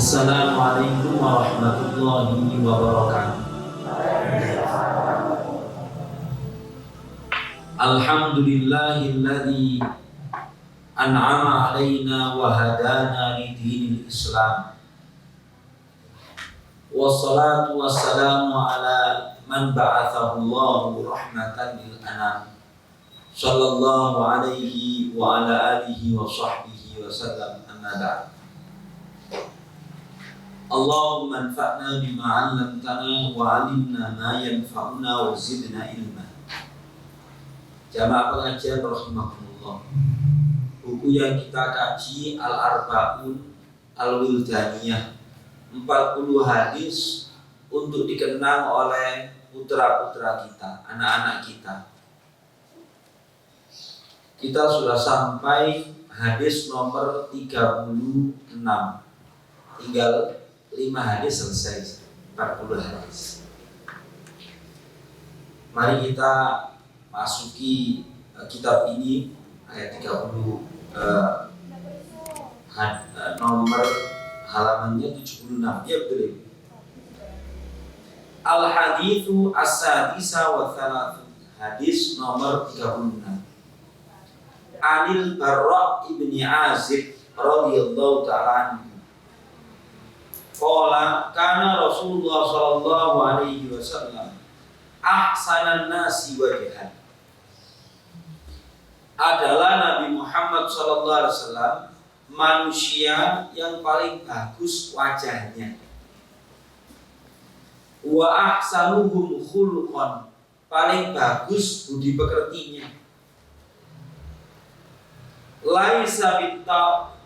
Assalamualaikum warahmatullahi wabarakatuh. Alhamdulillahilladzi an'ama alaina wa hadana lidinil Islam. Wassalatu wassalamu ala man ba'athahu Allahu rahmatan lil anam. Sallallahu alaihi wa ala alihi wa sahbihi wa sallam, amma ba'd. Allahumma anfa'na bima 'allamtana wa 'allimna ma yanfa'una wa zidna ilma. Jamaah pengajian rahimakumullah. Buku yang kita kaji Al-Arba'un Al-Wildaniyah, 40 hadis untuk dikenang oleh putra-putra kita, anak-anak kita. Kita sudah sampai hadis nomor 36. Tinggal 5 hadis selesai, 40 hadis. Mari kita masuki kitab ini, ayat 30, nomor halamannya 76. Ya betul. Al-hadithu as-sadisa wa thalathu. Hadis nomor 36. Anil Barra' ibni Azib radhiyallahu ta'ala anhu. Qala kana Rasulullah sallallahu alaihi wasallam ahsanan nasi wajhan. Adalah Nabi Muhammad sallallahu alaihi wasallam manusia yang paling bagus wajahnya. Wa ahsanuhum khuluqan, paling bagus budi pekertinya. Laisa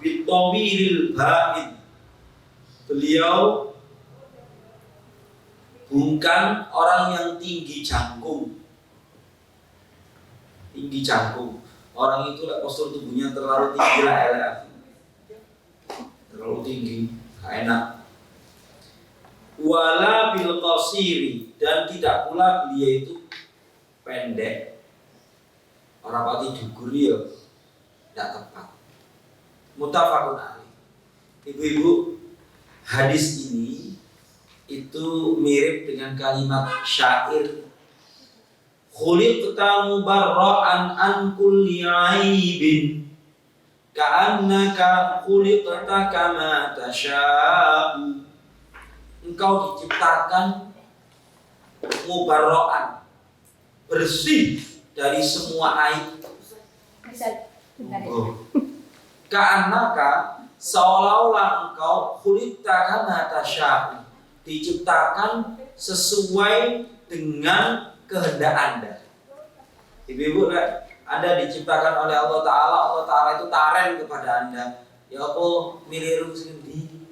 bitawiril ba'id, beliau bukan orang yang tinggi jangkung. Tinggi jangkung, orang itu postur tubuhnya terlalu tinggi lah, terlalu tinggi, gak enak. Wala bil qasiri, dan tidak pula beliau itu pendek. Orang pati dugur ya tidak tepat. Muttafaqun alaih. Ibu-ibu, hadis ini itu mirip dengan kalimat syair, khuliqta mubarra'an an kulli 'aibin ka'annaka khuliqta kama tasha'u. Engkau diciptakan mubarra'an, bersih dari semua aib. Ka'annaka, seolah-olah engkau khuliqta kama tasha'u, diciptakan sesuai dengan kehendak Anda. Ibu-ibu, Anda diciptakan oleh Allah Ta'ala. Allah Ta'ala itu taren kepada Anda. Ya Allah, milih rung segendi,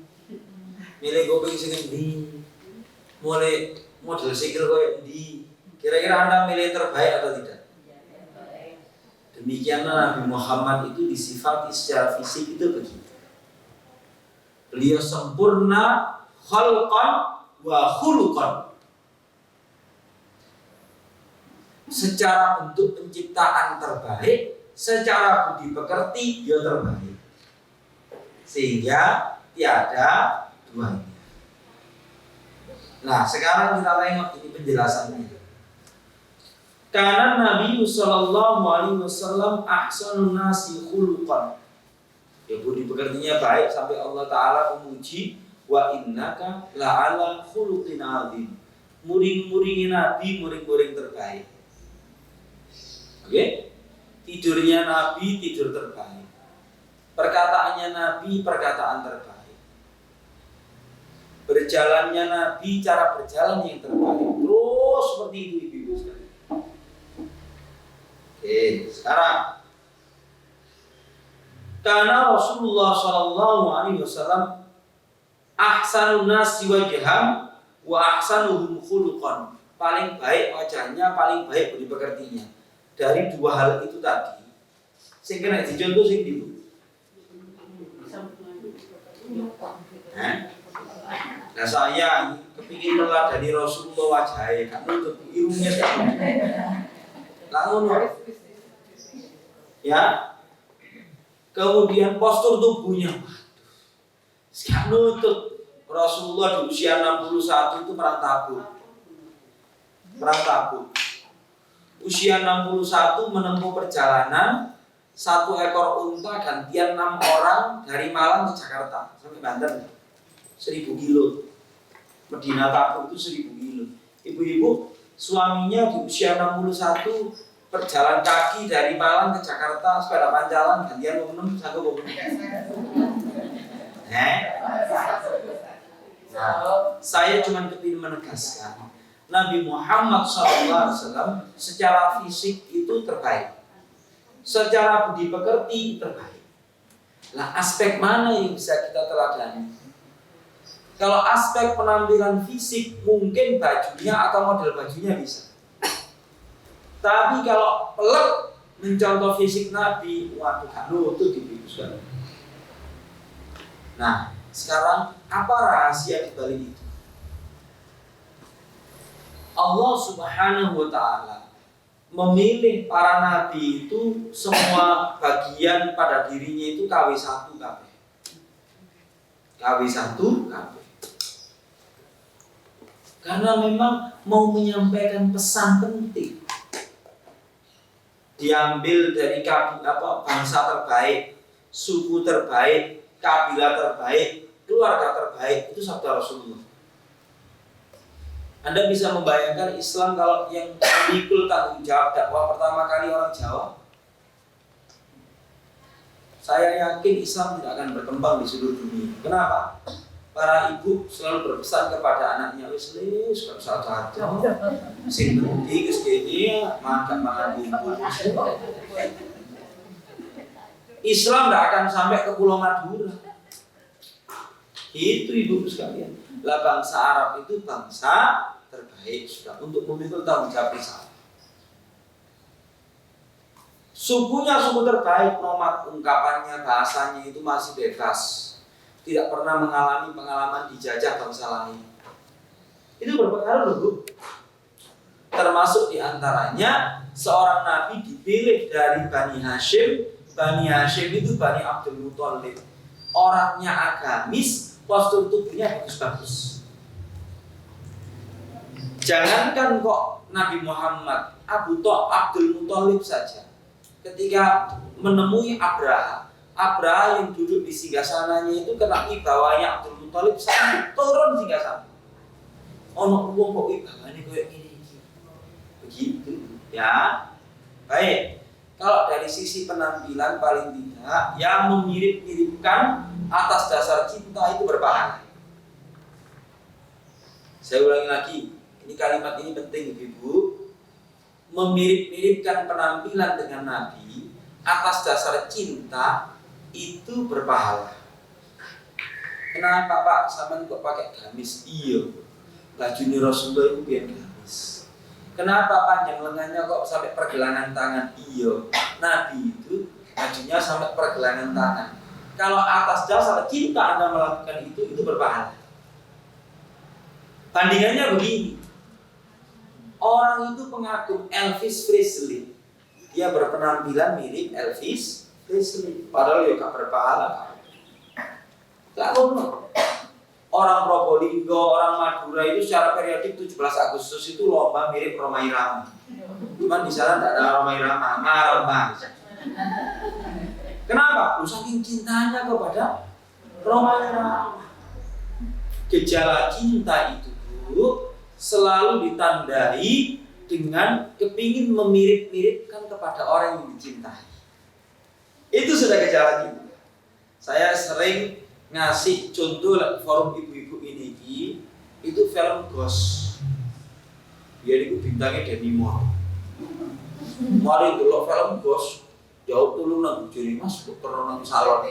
milih kuping segendi, mulai model sikil koyo endi. Kira-kira Anda milih terbaik atau tidak? Demikianlah Nabi Muhammad itu disifati secara fisik itu begitu. Beliau sempurna khalqan wa khuluqan. Secara bentuk penciptaan terbaik, secara budi pekerti dia terbaik. Sehingga tiada duanya. Nah, sekarang kita tengok ini penjelasannya. Karena Nabi sallallahu alaihi wasallam ahsanun nasi khuluqan. Ya, budi pekertinya baik sampai Allah Ta'ala memuji, wa innaka la'ala khuluqin azim. Muring-muringin Nabi, muring-muring terbaik. Oke? Tidurnya Nabi, tidur terbaik. Perkataannya Nabi, perkataan terbaik. Berjalannya Nabi, cara berjalan yang terbaik. Terus seperti itu, ibu-ibu sekalian. Oke, sekarang karena Rasulullah sallallahu alaihi wasallam ahsanun nasi wajhan wa ahsanuhum khuluqan, paling baik wajahnya, paling baik budi pekertinya. Dari dua hal itu tadi, sing kena dicontoh sing ndi? Nah, saya kepingin meladani Rasulullah wajahnya, kan nutup irungnya kan. Lalu ya, kemudian postur tubuhnya, sekarang nutup Rasulullah di usia 61 itu perang Tabuk. Usia 61 menempuh perjalanan 1 ekor unta gantian 6 orang dari Malang ke Jakarta sampai Banten 1000 kilo. Medina Tabuk itu 1000 kilo. Ibu-ibu, suaminya di usia 61 berjalan kaki dari Malang ke Jakarta sepeda pancalan gantian umum sanggup umum. Nah, saya cuma kepingin menegaskan Nabi Muhammad SAW secara fisik itu terbaik, secara budi pekerti terbaik. Nah, aspek mana yang bisa kita teladani? Kalau aspek penampilan fisik mungkin bajunya atau model bajunya bisa. Tapi kalau pelek mencontoh fisik Nabi, waduh gak nutut ibu sekali. Nah, sekarang apa rahasia di balik itu? Allah Subhanahu wa taala memilih para nabi itu semua bagian pada dirinya itu KW1 kabeh. KW1 kabeh. Karena memang mau menyampaikan pesan penting. Diambil dari bangsa terbaik, suku terbaik, kabilah terbaik, keluarga terbaik, itu sabda Rasulullah. Anda bisa membayangkan Islam kalau yang memikul tanggung jawab dakwah pertama kali orang Jawa. Saya yakin Islam tidak akan berkembang di seluruh dunia. Kenapa? Para ibu selalu berpesan kepada anaknya, wis gak usah aja. Sing penting wis kene makan ibu. Islam tidak akan sampai ke Pulau Madura. Itu ibu sekalian. Lah bangsa Arab itu bangsa terbaik sudah untuk memikul tanggung jawab risalah. Sukunya suku terbaik, nomad, ungkapannya, bahasanya itu masih bebas. Tidak pernah mengalami pengalaman dijajah bangsa lain. Itu berpengaruh loh Bu. Termasuk diantaranya seorang nabi dipilih dari Bani Hashim. Bani Hashim itu Bani Abdul Muthalib. Orangnya agamis, postur tubuhnya bagus-bagus. Jangankan kok Nabi Muhammad, Abdul Muthalib saja. Ketika menemui Abraha yang duduk di singgasananya itu kena wibawanya Abdul Muthalib sampai turun singgasana. Ono wong kok wibawanya kayak gini. Begitu, ya. Baik. Kalau dari sisi penampilan paling tidak yang memirip-miripkan atas dasar cinta itu berpahala. Saya ulangi lagi, ini kalimat ini penting Ibu. Memirip-miripkan penampilan dengan Nabi atas dasar cinta itu berpahala. Kenapa Pak? Sampean kok pakai gamis? Iya. Bajunya Rasulullah itu biar gamis. Kenapa panjang lengannya kok sampai pergelangan tangan? Iya. Nabi itu bajunya sampai pergelangan tangan. Kalau atas dasar cinta Anda melakukan itu berpahala. Bandingannya begini. Orang itu pengagum Elvis Presley. Dia berpenampilan mirip Elvis Presley. Padahal ya gak berpahala. Gak ngono. Orang Probolinggo, orang Madura itu secara periodik 17 Agustus itu lomba mirip Rhoma Irama. Cuman di sana tidak ada Rhoma Irama, Marama. Kenapa? Saking cintanya kepada Rhoma Irama. Gejala cinta itu selalu ditandai dengan kepingin memirip-miripkan kepada orang yang dicintai. Itu sudah gejala cinta. Saya sering ngasih contoh forum ibu-ibu ini itu film Ghost. Dia itu bintangnya Demi Moore. Mari dulu film Ghost. Jauh dulu nang jadi Mas dokter nang salon.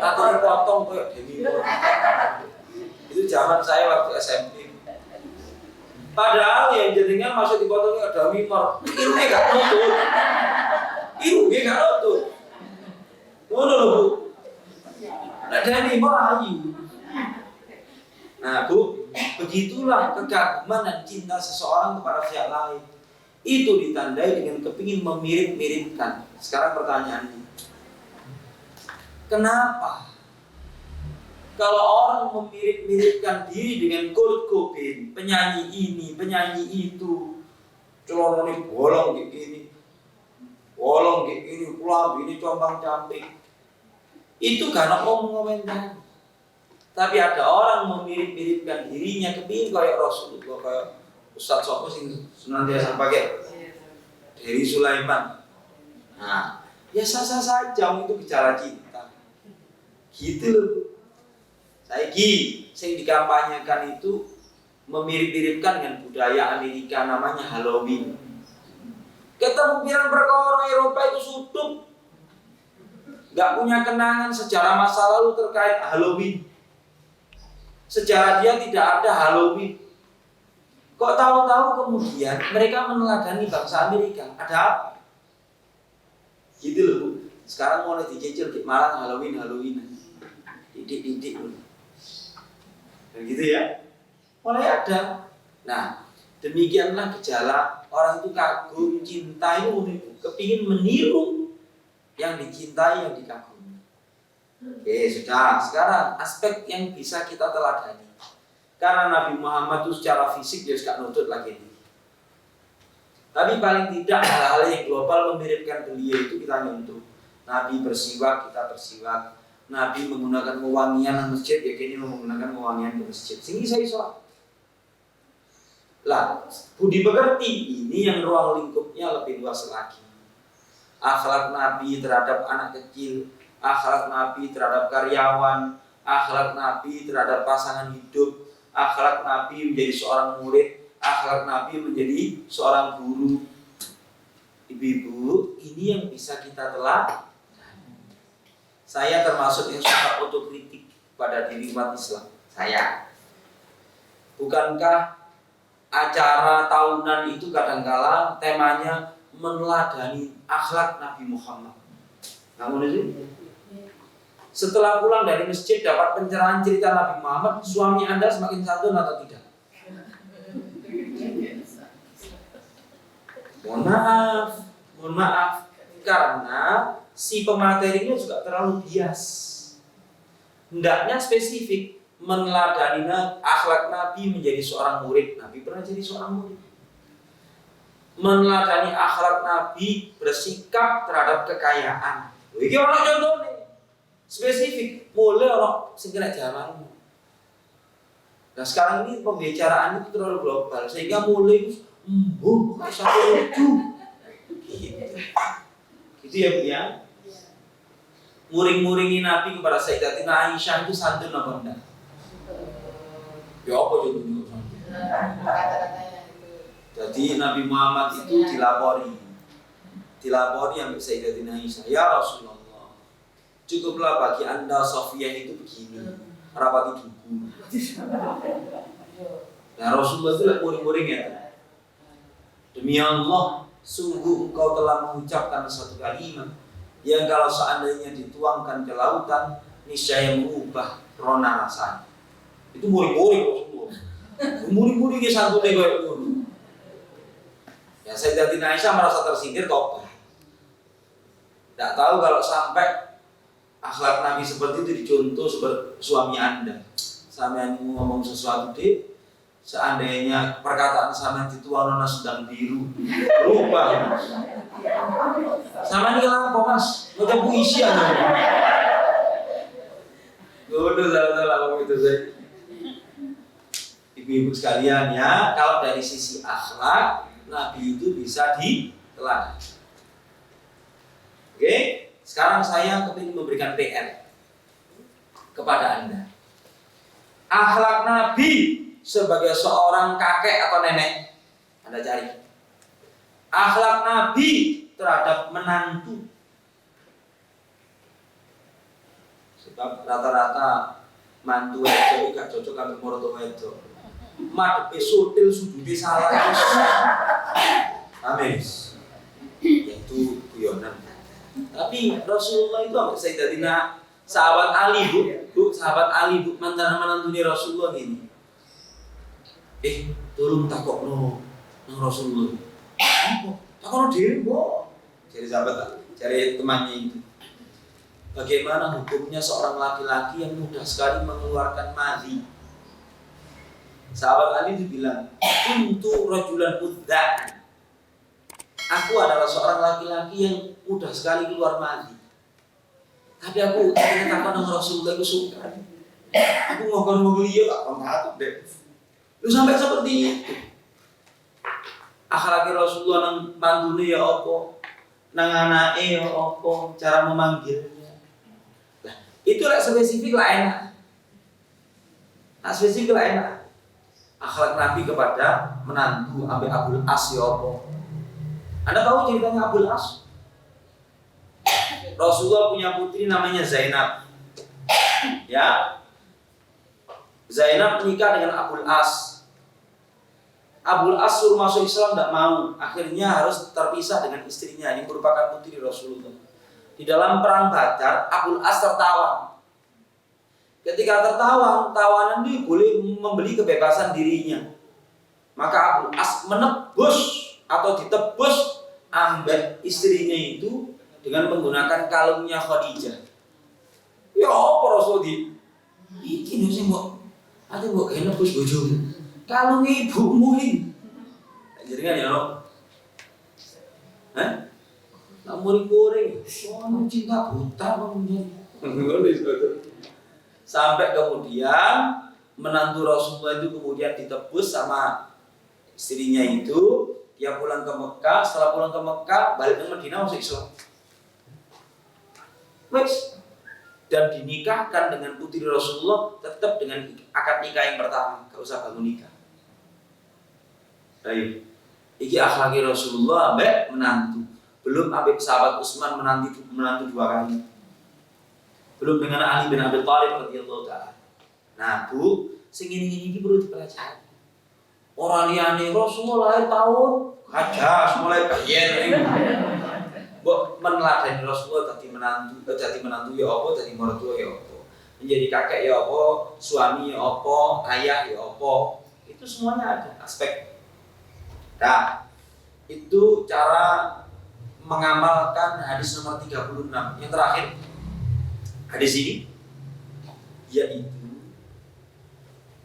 Atau dipotong kayak Demi Moore. Itu zaman saya waktu SMP. Padahal yang jadinya masuk dipotongnya ada Mimor. Irungnya gak nutut. Irungnya gak nutut. Ngono lho Bu. Ada Mimor ayu. Nah Bu, begitulah kekaguman dan cinta seseorang kepada pihak lain. Itu ditandai dengan kepingin memirip-miripkan. Sekarang pertanyaannya, kenapa Kalau orang memirip-miripkan diri dengan Kurt Cobain, penyanyi ini, penyanyi itu, celana bolong kayak gini, pulang ini compang-camping, itu karena ngomong-ngomentar. Tapi ada orang memirip-miripkan dirinya kepingin kayak Rasulullah, kayak Ustadz Sopo sing senantiasa pakai dari Sulaiman. Nah, ya sah-sah saja itu bicara cinta. Gitu loh. Saiki sing dikampanyekan itu memirip-miripkan dengan budaya Amerika namanya Halloween. Ketemu pirang perkara Eropa itu sutup, gak punya kenangan sejarah masa lalu terkait Halloween. Sejarah dia tidak ada Halloween. Kok tahu-tahu kemudian mereka meneladani bangsa Amerika? Ada apa? Gitu loh Bu. Sekarang mulai dicicil di Malang Halloween. Didik loh. Begitu ya. Mulai ada. Nah, demikianlah gejala orang itu kagum, cinta itu kepingin meniru yang dicintai, yang dikagumi. Oke, sudah. Sekarang aspek yang bisa kita teladani. Karena Nabi Muhammad itu secara fisik dia gak nutut lagi. Tapi paling tidak hal-hal yang global memiripkan beliau itu kita nyentuh. Nabi bersiwak, kita bersiwak. Nabi menggunakan wewangian di masjid, ya kini menggunakan wewangian di masjid. Sini saya sholat. Lah, budi pekerti ini yang ruang lingkupnya lebih luas lagi. Akhlak Nabi terhadap anak kecil, akhlak Nabi terhadap karyawan, akhlak Nabi terhadap pasangan hidup, akhlak Nabi menjadi seorang murid, akhlak Nabi menjadi seorang guru. Ibu-ibu, ini yang bisa kita telah. Saya termasuk yang suka otokritik pada diri umat Islam. Saya. Bukankah acara tahunan itu kadangkala temanya meneladani akhlak Nabi Muhammad? Namun itu setelah pulang dari masjid dapat pencerahan cerita Nabi Muhammad, suami Anda semakin santun atau tidak? Mohon maaf, karena si pematerinya juga terlalu bias. Hendaknya spesifik meneladani akhlak Nabi menjadi seorang murid. Nabi pernah jadi seorang murid. Meneladani akhlak Nabi bersikap terhadap kekayaan. Ini orang contohnya spesifik, mulai orang segera zaman. Nah sekarang ini pembicaraan itu terlalu global sehingga mulai satu lucu. Gitu ya Bu ya. Muring-muringi Nabi kepada Sayyidatina Aisyah itu santun apa enggak? Ya apa contohnya? Jadi Nabi Muhammad itu dilapori sampai Sayyidatina Aisyah, ya Rasulullah, cukuplah bagi Anda Sofiyah itu begini, rapati duku. Nah Rasulullah itu muring-muring ya. Demi Allah, sungguh engkau telah mengucapkan satu kalimat yang kalau seandainya dituangkan ke lautan, niscaya mengubah rona rasanya. Itu muring-muring Rasulullah. Muring-muring ya santunnya kayak itu. Ya Sayyidatina Aisyah merasa tersindir tobat. Tidak tahu kalau sampai akhlak Nabi seperti itu dicontoh seperti suami Anda. Sampai ngomong sesuatu deh, seandainya perkataan sama dituang nona sedang biru, berubah. Sama ini kenapa Mas? Mau puisi aja. Udah salah itu saya. Ibu-ibu sekalian ya, kalau dari sisi akhlak Nabi itu bisa diteladani. Oke, sekarang saya ingin memberikan PR kepada Anda. Akhlak Nabi sebagai seorang kakek atau nenek, Anda cari. Akhlak Nabi terhadap menantu. Sebab rata-rata mantu itu gak cocok karo moroto itu. Madepe sutil sudute salah. Amis. Itu guyonan. Tapi Rasulullah itu apa? Sayyidatina sahabat Ali bu, sahabat Ali bu, mantan menantunya Rasulullah ini. Tolong takokno nang Rasulullah. Apa? Takokno dhewe, Bu. Jadi sahabat, cari temannya itu. bagaimana hukumnya seorang laki-laki yang mudah sekali mengeluarkan madhi. Sahabat Ali dibilang, "Kuntu rajulan udza'an." Aku adalah seorang laki-laki yang mudah sekali keluar madhi. Tapi aku ternyata dengan Rasulullah itu suka. Aku ngomong dia tak takut deh. Lu sampai seperti itu. Akhlak Rasulullah nang mantune ya apa, nang anake ya apa, cara memanggilnya. Nah, itu lah spesifik lah enak. Nah, spesifik lah enak. Akhlak Nabi kepada menantu Abi Abul As ya apa. Anda tahu ceritanya Abul As? Rasulullah punya putri namanya Zainab. Ya. Zainab menikah dengan Abul As. Abul As suruh masuk Islam tidak mau. Akhirnya harus terpisah dengan istrinya yang merupakan putri Rasulullah. Di dalam perang Badar, Abul As tertawan. Ketika tertawan, tawanan itu boleh membeli kebebasan dirinya. Maka Abul As menebus atau ditebus ambek istrinya itu dengan menggunakan kalungnya Khadijah. Ya apa Rasul di? Iki nih sih mbok, ate mbok kayak nebus bojomu. Kalung ibumu ini. Jadi kan ya lo? Hah? Tak muring-muring. Oh, cinta buta kemudian. Sampai kemudian menantu Rasulullah itu kemudian ditebus sama istrinya itu. Dia pulang ke Mekah. Setelah pulang ke Mekah, balik ke Madinah masuk Islam. Wes. Dan dinikahkan dengan putri Rasulullah tetap dengan akad nikah yang pertama. Gak usah bangun nikah. Baik, iki akhlaki Rasulullah ambek menantu. Belum ambek sahabat Utsman menantu 2 kali. Belum dengan Ali bin Abi Thalib radhiyallahu taala. Nah, Bu, sing ini perlu dipelajari. Orang liyane Rasulullah lahir tahun kajas mulai bayen. Mbok meneladani Rasulullah tadi menantu ya apa, tadi mertua ya apa. Menjadi kakek ya apa, suami ya apa, ayah ya apa. Itu semuanya ada aspek. Nah, itu cara mengamalkan hadis nomor 36. Yang terakhir, hadis ini yaitu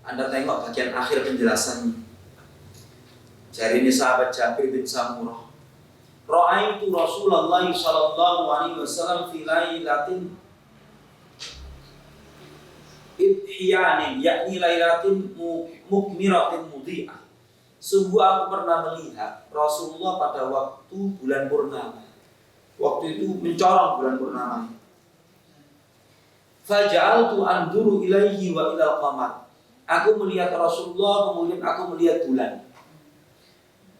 Anda tengok bagian akhir penjelasannya. Jari ini sahabat Jabir bin Samurah. Ra'aitu Rasulullah sallallahu alaihi wasallam fi lailatin idhiyanin, yakni lailatin mukmiratin mudhi'ah. Sungguh aku pernah melihat Rasulullah pada waktu bulan purnama. Waktu itu mencorong bulan purnama. Faja'altu anduru ilaihi wa ilal qamar. Aku melihat Rasulullah, kemudian aku melihat bulan.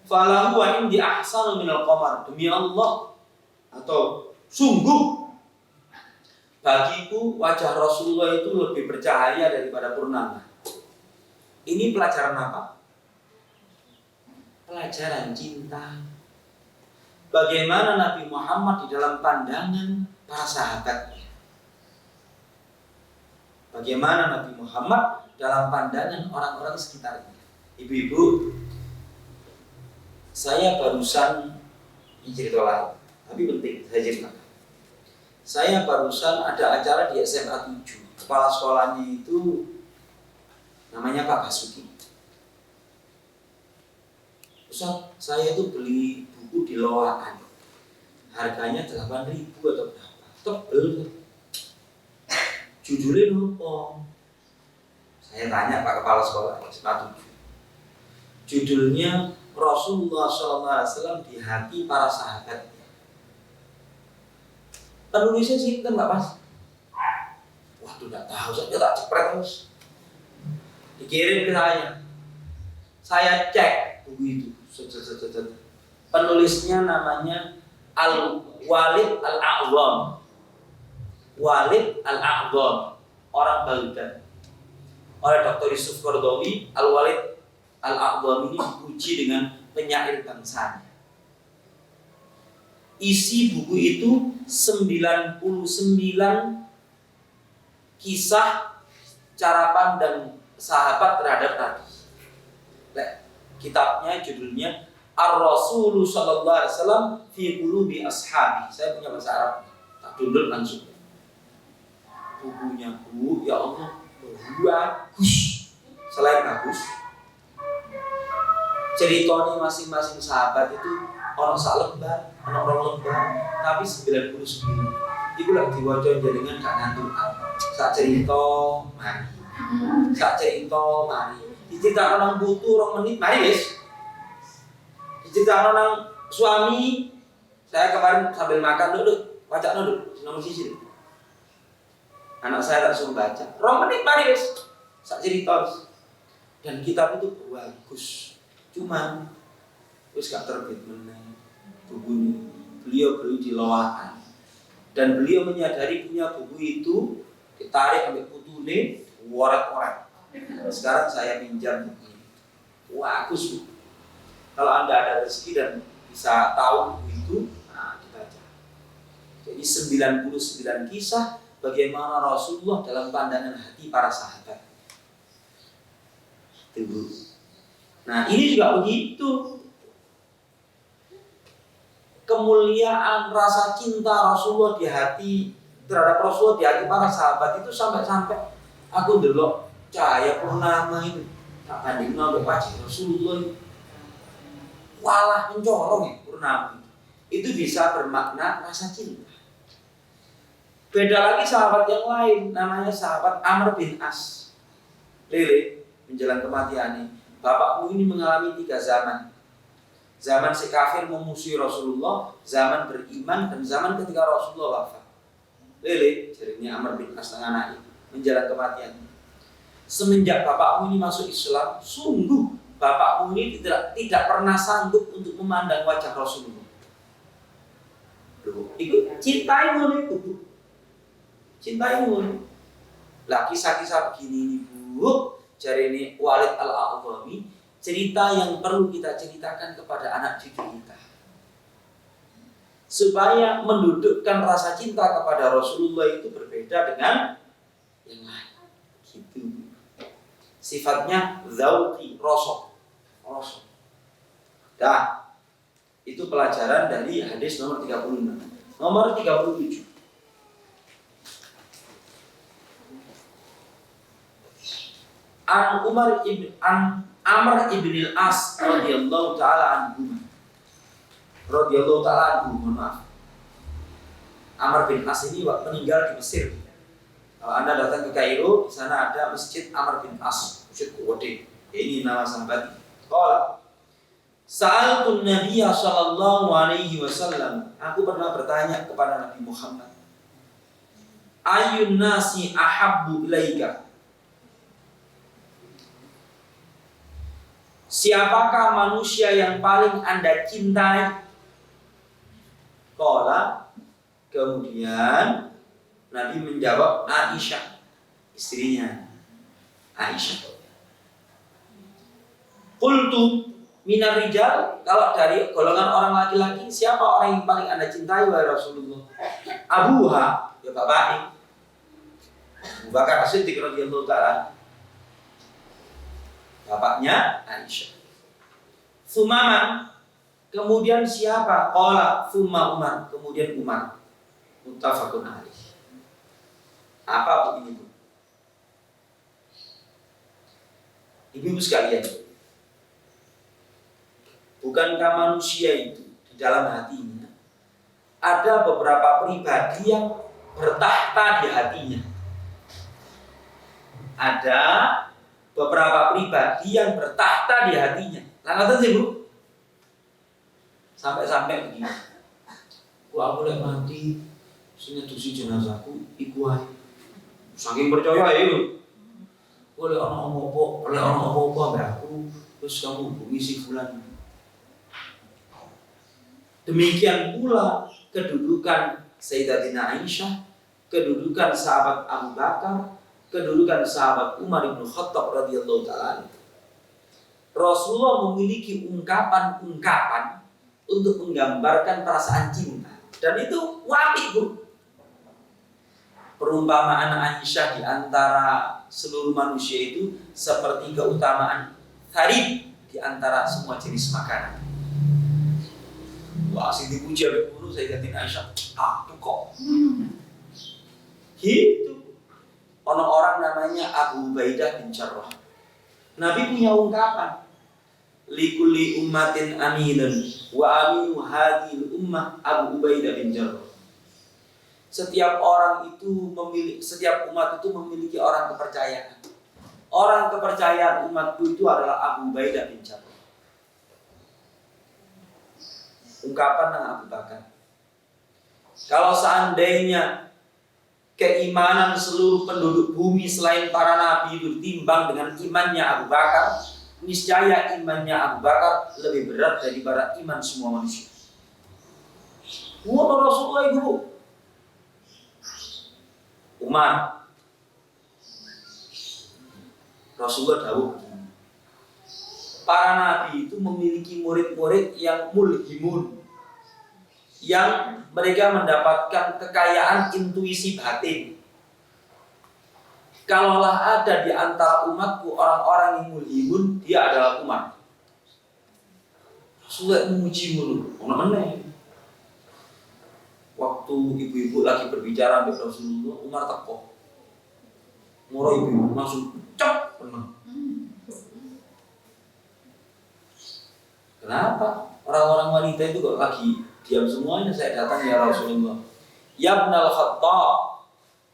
Falahu wa indi ahsanu minal qamar. Demi Allah, atau sungguh bagiku wajah Rasulullah itu lebih bercahaya daripada purnama. Ini pelajaran apa? Pelajaran cinta. Bagaimana Nabi Muhammad di dalam pandangan para sahabatnya. Bagaimana Nabi Muhammad dalam pandangan orang-orang sekitarnya. Ibu-ibu, saya barusan ini cerita lain, tapi penting saya ceritakan. Saya barusan ada acara di SMA 7. Kepala sekolahnya itu namanya Pak Basuki. Ustaz, saya itu beli buku di Loaan. Harganya 8.000 atau berapa? Tebel. Judulnya apa? Saya tanya Pak Kepala Sekolah SMA 7. Judulnya Rasulullah SAW di hati para sahabatnya. Penulisnya sih kan Pak Mas. Waduh, tidak tahu, saya tak cepret terus. Dikirim ke saya. Saya cek buku itu. Penulisnya namanya Al-Walid Al-A'zam. Walid Al-A'zam, orang Baghdad. Oleh Dr. Yusuf Qaradawi, Al-Walid Al-A'zam ini dipuji dengan penyair bangsanya. Isi buku itu 99 kisah cara pandang sahabat terhadap Nabi. Kitabnya judulnya Ar-Rasulu sallallahu alaihi wasallam fi qulubi ashabi. Saya punya bahasa Arab. Tak download langsung. bukunya Bu, ya Allah, bagus. Selain bagus, ceritanya masing-masing sahabat itu orang sak lembar, orang lembar, tapi 99. Iku lek diwaca jenengan gak ngantukan. Sak cerita mari. Sak cerita mari. Diceritakan nang butuh 2 menit mari wis. Diceritakan nang suami, saya kemarin sambil makan dulu, baca dulu nomor 1. Anak saya tak suruh baca. 2 menit mari wis. Sak cerita. Dan kitab itu bagus. Cuman wis gak terbit meneh bukunya. Beliau beli di Loakan. Dan beliau menyadari punya buku itu ditarik sampai putune worek-worek. Sekarang saya pinjam buku ini. Bagus Bu. Kalau Anda ada rezeki dan bisa tahu buku itu, nah dibaca. Jadi 99 kisah bagaimana Rasulullah dalam pandangan hati para sahabat. Itu. Nah, ini juga begitu. Kemuliaan rasa cinta Rasulullah di hati terhadap Rasulullah di hati para sahabat itu sampai-sampai aku ndelok cahaya purnama itu tak banding sampai wajah Rasulullah walah mencorong ya purnama itu bisa bermakna rasa cinta. Beda lagi sahabat yang lain, namanya sahabat Amr bin As. Lele menjelang kematiannya, bapakmu ini mengalami 3 zaman. Zaman si kafir memusuhi Rasulullah, zaman beriman, dan zaman ketika Rasulullah wafat. Lele, jadinya Amr bin As anaknya menjelang kematian. Semenjak bapakmu ini masuk Islam, sungguh bapakmu ini tidak pernah sanggup untuk memandang wajah Rasulullah. Loh, itu cintai itu. Cintai lah kisah-kisah begini ini Bu, jari ini Walid Al-A'dhami. Cerita yang perlu kita ceritakan kepada anak cucu kita supaya mendudukkan rasa cinta kepada Rasulullah itu berbeda dengan yang lain. Gitu. Sifatnya zauqi, rosok. Dah, itu pelajaran dari hadis nomor 36. Nomor 37. Amr ibn al-As radhiyallahu ta'ala anhu. Maaf. Amr bin As ini meninggal di Mesir. Kalau Anda datang ke Kairo, di sana ada Masjid Amr bin As, Masjid Gede. Ini nama sahabat. Qala Sa'altun Nabiyya sallallahu alaihi wasallam. Aku pernah bertanya kepada Nabi Muhammad. Ayyun nasi ahabbu ilaika? Siapakah manusia yang paling Anda cintai? Qala, kemudian Nabi menjawab Aisyah, istrinya Aisyah. Qultu minar rijal, kalau dari golongan orang laki-laki siapa orang yang paling Anda cintai wahai Rasulullah? Abuha, ya bapaknya Abu Bakar As-Siddiq radhiyallahu ta'ala, bapaknya Aisyah. Sumama, kemudian siapa? Qala summa Umar, kemudian Umar. Muttafaqun alaih. Apa begini Bu? Ibu-ibu sekalian, bukankah manusia itu di dalam hatinya ada beberapa pribadi yang bertahta di hatinya? Ada beberapa pribadi yang bertahta di hatinya. Langkah sih Bu. Sampai-sampai begini. Aku lek mati, sing ngedusi jenazahku iku ae. Saking percaya ya Bu. Oleh ana apa-apa ambek aku, terus kamu hubungi si fulan. Demikian pula kedudukan Sayyidatina Aisyah, kedudukan sahabat Abu Bakar, kedudukan sahabat Umar bin Khattab radhiyallahu ta'ala. Rasulullah memiliki ungkapan-ungkapan untuk menggambarkan perasaan cinta, dan itu wapi Bu. Perumpamaan Aisyah di antara seluruh manusia itu seperti keutamaan tharib di antara semua jenis makanan. Wah, sing dipuji oleh guru Sayyidatina Aisyah, tuh kok. Gitu. ono orang namanya Abu Ubaidah bin Jarrah. Nabi punya ungkapan, likulli ummatin aminun wa aminu hadhil ummah Abu Ubaidah bin Jarrah. Setiap umat itu memiliki orang kepercayaan. Orang kepercayaan umatku itu adalah Abu Ubaidah bin Jarrah. Ungkapan yang Abu Bakar. Kalau seandainya keimanan seluruh penduduk bumi selain para nabi itu ditimbang dengan imannya Abu Bakar, niscaya imannya Abu Bakar lebih berat daripada iman semua manusia. Wah, Rasulullah itu Umar. Rasulullah tahu para nabi itu memiliki murid-murid yang mulhimun, yang mereka mendapatkan kekayaan intuisi batin. Kalaulah ada di antara umatku orang-orang yang mulhimun, dia adalah Umar. Rasulullah memuji mulu, mana-mana. Waktu ibu-ibu lagi berbicara dengan Rasulullah, Umar teko. Moro ibu langsung cep tenang. Kenapa? Orang-orang wanita itu kok lagi diam semuanya? Saya datang ya Rasulullah. Ya Ibnal Khattab,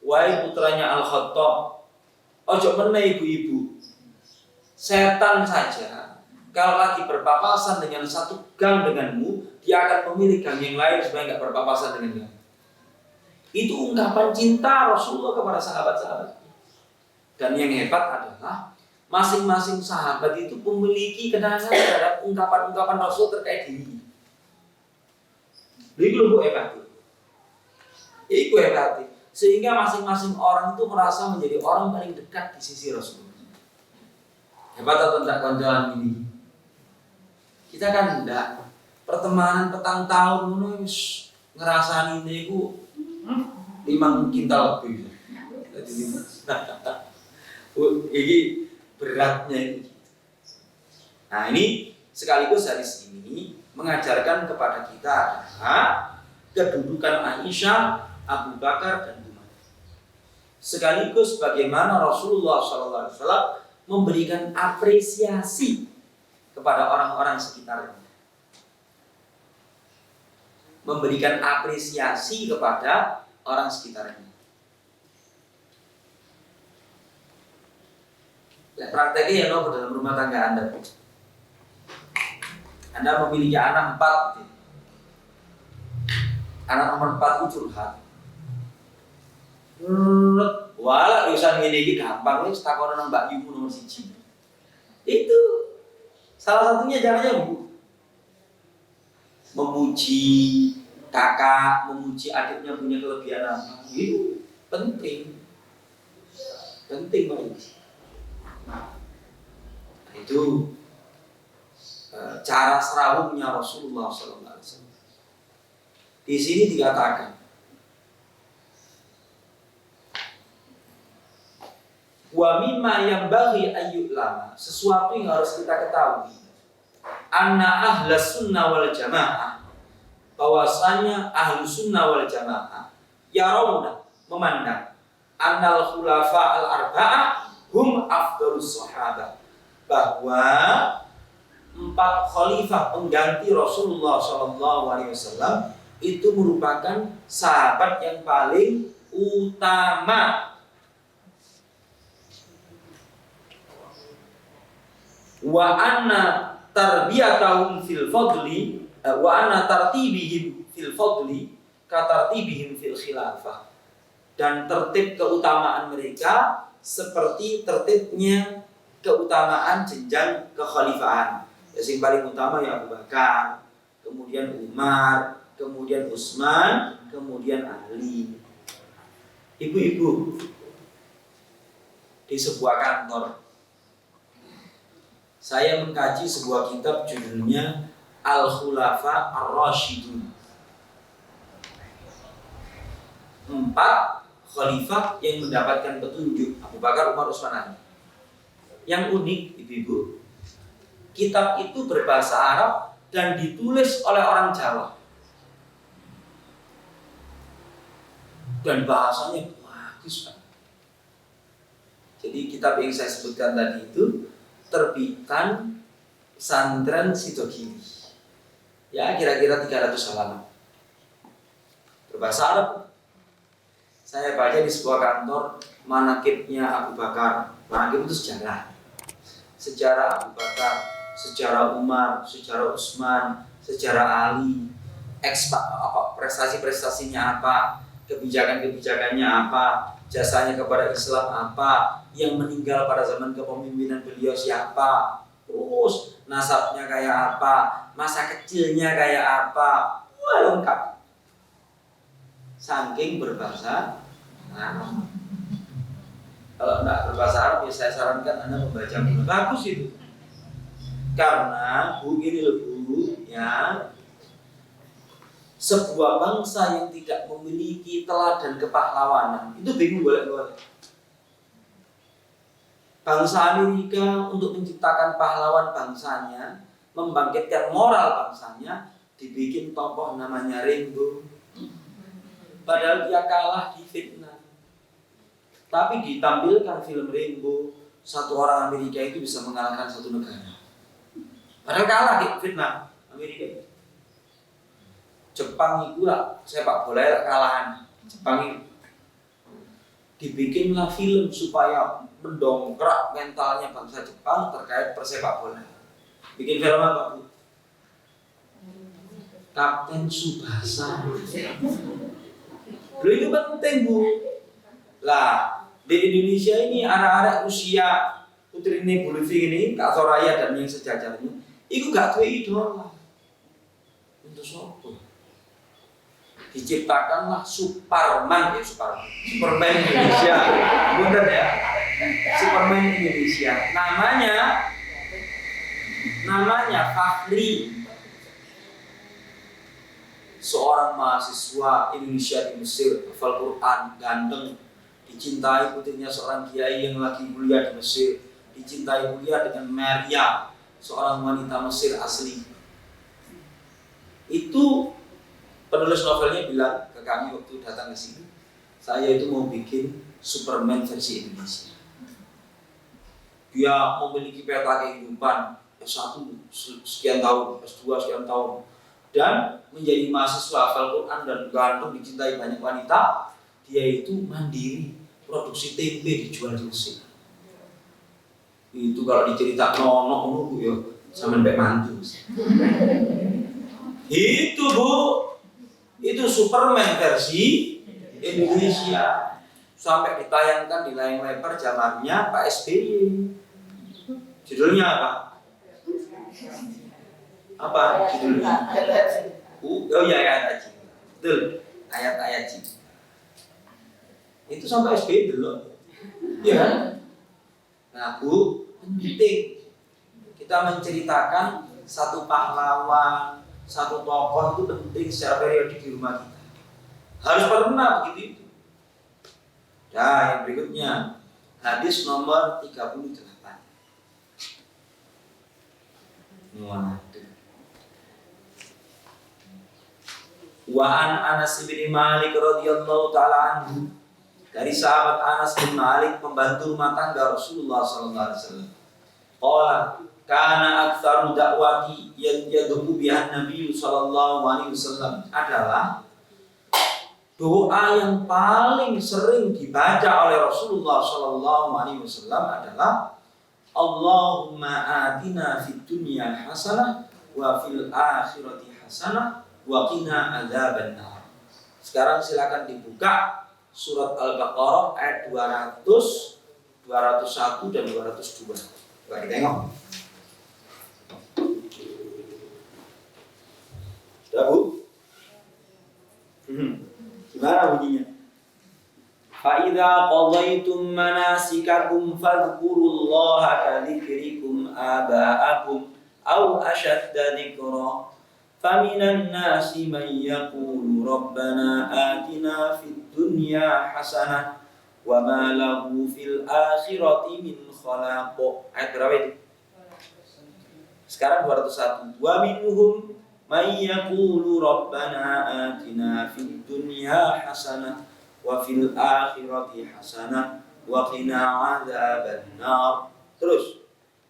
wahai putranya Al-Khattab, ojo meneh ibu-ibu. Setan saja kalau lagi berpapasan dengan satu gang denganmu, dia akan memilih gang yang lain supaya nggak berpapasan dengan kamu. Itu ungkapan cinta Rasulullah kepada sahabat-sahabat. Dan yang hebat adalah masing-masing sahabat itu memiliki kenangan terhadap ungkapan-ungkapan Rasul terkait diri. Itu hebat. Itu hebat. Sehingga masing-masing orang itu merasa menjadi orang paling dekat di sisi Rasulullah. Hebat atau tidak koncoan ini? Kita kan enggak. Pertemanan petang tahun nulis ngerasani niku 5 kintal lebih. Ini beratnya ini. Nah, ini sekaligus hadis ini mengajarkan kepada kita adalah kedudukan Aisyah, Abu Bakar dan Umar. Sekaligus bagaimana Rasulullah SAW memberikan apresiasi kepada orang-orang sekitarnya. Memberikan apresiasi kepada orang sekitarnya. Prakteknya ya no, dalam rumah tangga Anda. Anda memiliki anak 4. Anak nomor 4 itu curhat. Wala urusan ini gampang nih, takon nang Mbak Yumu nomor 1. Itu salah satunya caranya Bu. Memuji kakak, memuji adiknya punya kelebihan apa. Itu penting. Penting banget. Nah, itu cara serawungnya Rasulullah SAW. Di sini dikatakan, wa mimma yang bagi ayyuk lama, sesuatu yang harus kita ketahui, anna ahlus sunnah wal jamaah, bahwasanya ahlus sunnah wal jamaah yarawna, memandang, annal khulafa al arba'ah hum afdalus sahabah, bahwa 4 khalifah pengganti Rasulullah SAW itu merupakan sahabat yang paling utama. Wa anna tarbiyatahum fil fadli wa anna tartibihim fil fadli ka tartibihim fil khilafah, dan tertib keutamaan mereka seperti tertibnya keutamaan jenjang kekhalifahan. Yang paling utama ya Abu Bakar, kemudian Umar, kemudian Utsman, kemudian Ali. Ibu-ibu, di sebuah kantor saya mengkaji sebuah kitab judulnya Al-Khulafa Ar-Rasyidun. 4 khalifah yang mendapatkan petunjuk, Abu Bakar, Umar, Utsman, Ali. Yang unik, ibu-ibu, kitab itu berbahasa Arab dan ditulis oleh orang Jawa. Dan bahasanya bagus, Pak. Jadi kitab yang saya sebutkan tadi itu terbitan pesantren Sidogiri. Ya, kira-kira 300 halaman. Berbahasa Arab. Saya baca di sebuah kantor manakibnya Abu Bakar. Manakib itu sejarah. Sejarah Abu Bakar, sejarah Umar, sejarah Utsman, sejarah Ali, prestasi-prestasinya apa, kebijakan-kebijakannya apa, jasanya kepada Islam apa, yang meninggal pada zaman kepemimpinan beliau siapa, terus nasabnya kayak apa, masa kecilnya kayak apa, wah lengkap. Saking berbahasa Arab. Kalau tidak berbahasa Arab, ya saya sarankan Anda membaca buku bagus itu. Karena buku ini loh Bu, ya, sebuah bangsa yang tidak memiliki teladan kepahlawanan itu bingung boleh-boleh. Bangsa Amerika untuk menciptakan pahlawan bangsanya, membangkitkan moral bangsanya, dibikin tokoh namanya Rambo. Padahal dia kalah di Vietnam. Tapi ditampilkan film Rambo, satu orang Amerika itu bisa mengalahkan satu negara. Padahal kalah di Vietnam, Amerika. Jepang itu lah, sepak bola kalahan. Jepang itu dibikinlah film supaya mendongkrak mentalnya bangsa Jepang terkait persepak bola. Bikin film apa Bu? Kapten Tsubasa. Loh itu penting Bu. Lah di Indonesia ini anak-anak usia putri ini Bulvi ini, Kak Soraya dan yang sejajarnya, itu gak tuh idola. Untuk sopo? Diciptakanlah Superman Indonesia. Bener ya? Superman Indonesia. Namanya Fahri. Seorang mahasiswa Indonesia di Mesir, hafal Quran, ganteng, dicintai putrinya seorang kiai yang lagi kuliah di Mesir, dicintai kuliah dengan Maria, seorang wanita Mesir asli. Itu penulis novelnya bilang ke kami waktu datang ke sini, saya itu mau bikin Superman versi Indonesia. Dia memiliki peta kehidupan S1 sekian tahun, S2 sekian tahun, dan menjadi mahasiswa hafal Quran dan ganteng, dicintai banyak wanita. Dia itu mandiri, produksi tempe dijual di Mesir. Itu kalau dicerita nono Bu ya, sama mbak mantu. Itu Bu, itu Superman versi Indonesia. Sampai ditayangkan di layar lebar zamannya Pak SBY. Judulnya apa? Apa judulnya? Oh ya, ayat-ayat cinta. Betul, ayat-ayat cinta. Itu sampai SBY dulu. Iya kan? Nah Bu, penting kita menceritakan satu pahlawan, satu tokoh itu penting secara periodik di rumah kita. Harus pernah begitu itu. Nah yang berikutnya, hadis nomor 38. Wa an Anas bin Malik radhiyallahu taala anhu, dari sahabat Anas bin Malik, pembantu rumah tangga Rasulullah sallallahu alaihi wasallam. Qala kana aktsaru da'wati yad'u bihan Nabi sallallahu alaihi wasallam, adalah doa yang paling sering dibaca oleh Rasulullah sallallahu alaihi wasallam adalah Allahumma atina fid dunya hasanah wa fil akhirati hasanah wa qina adzabannar. Sekarang silakan dibuka surat Al-Baqarah ayat 200, 201 dan 202. Coba ditengok. Sudah Bu? Gimana bunyinya? Fa'idha qadaitum manasikakum fadhkurullaha kadhikrikum aba'akum aw ashadda dhikra. Faminan nasi man yaqulu rabbana atina fid dunya hasanah wa ma lahu fil akhirati min khalaq. Ayat berapa itu? Sekarang 201. Wa minhum man yaqulu rabbana atina fid dunya hasanah wa fil akhirati hasanah wa qina adzabannar. Terus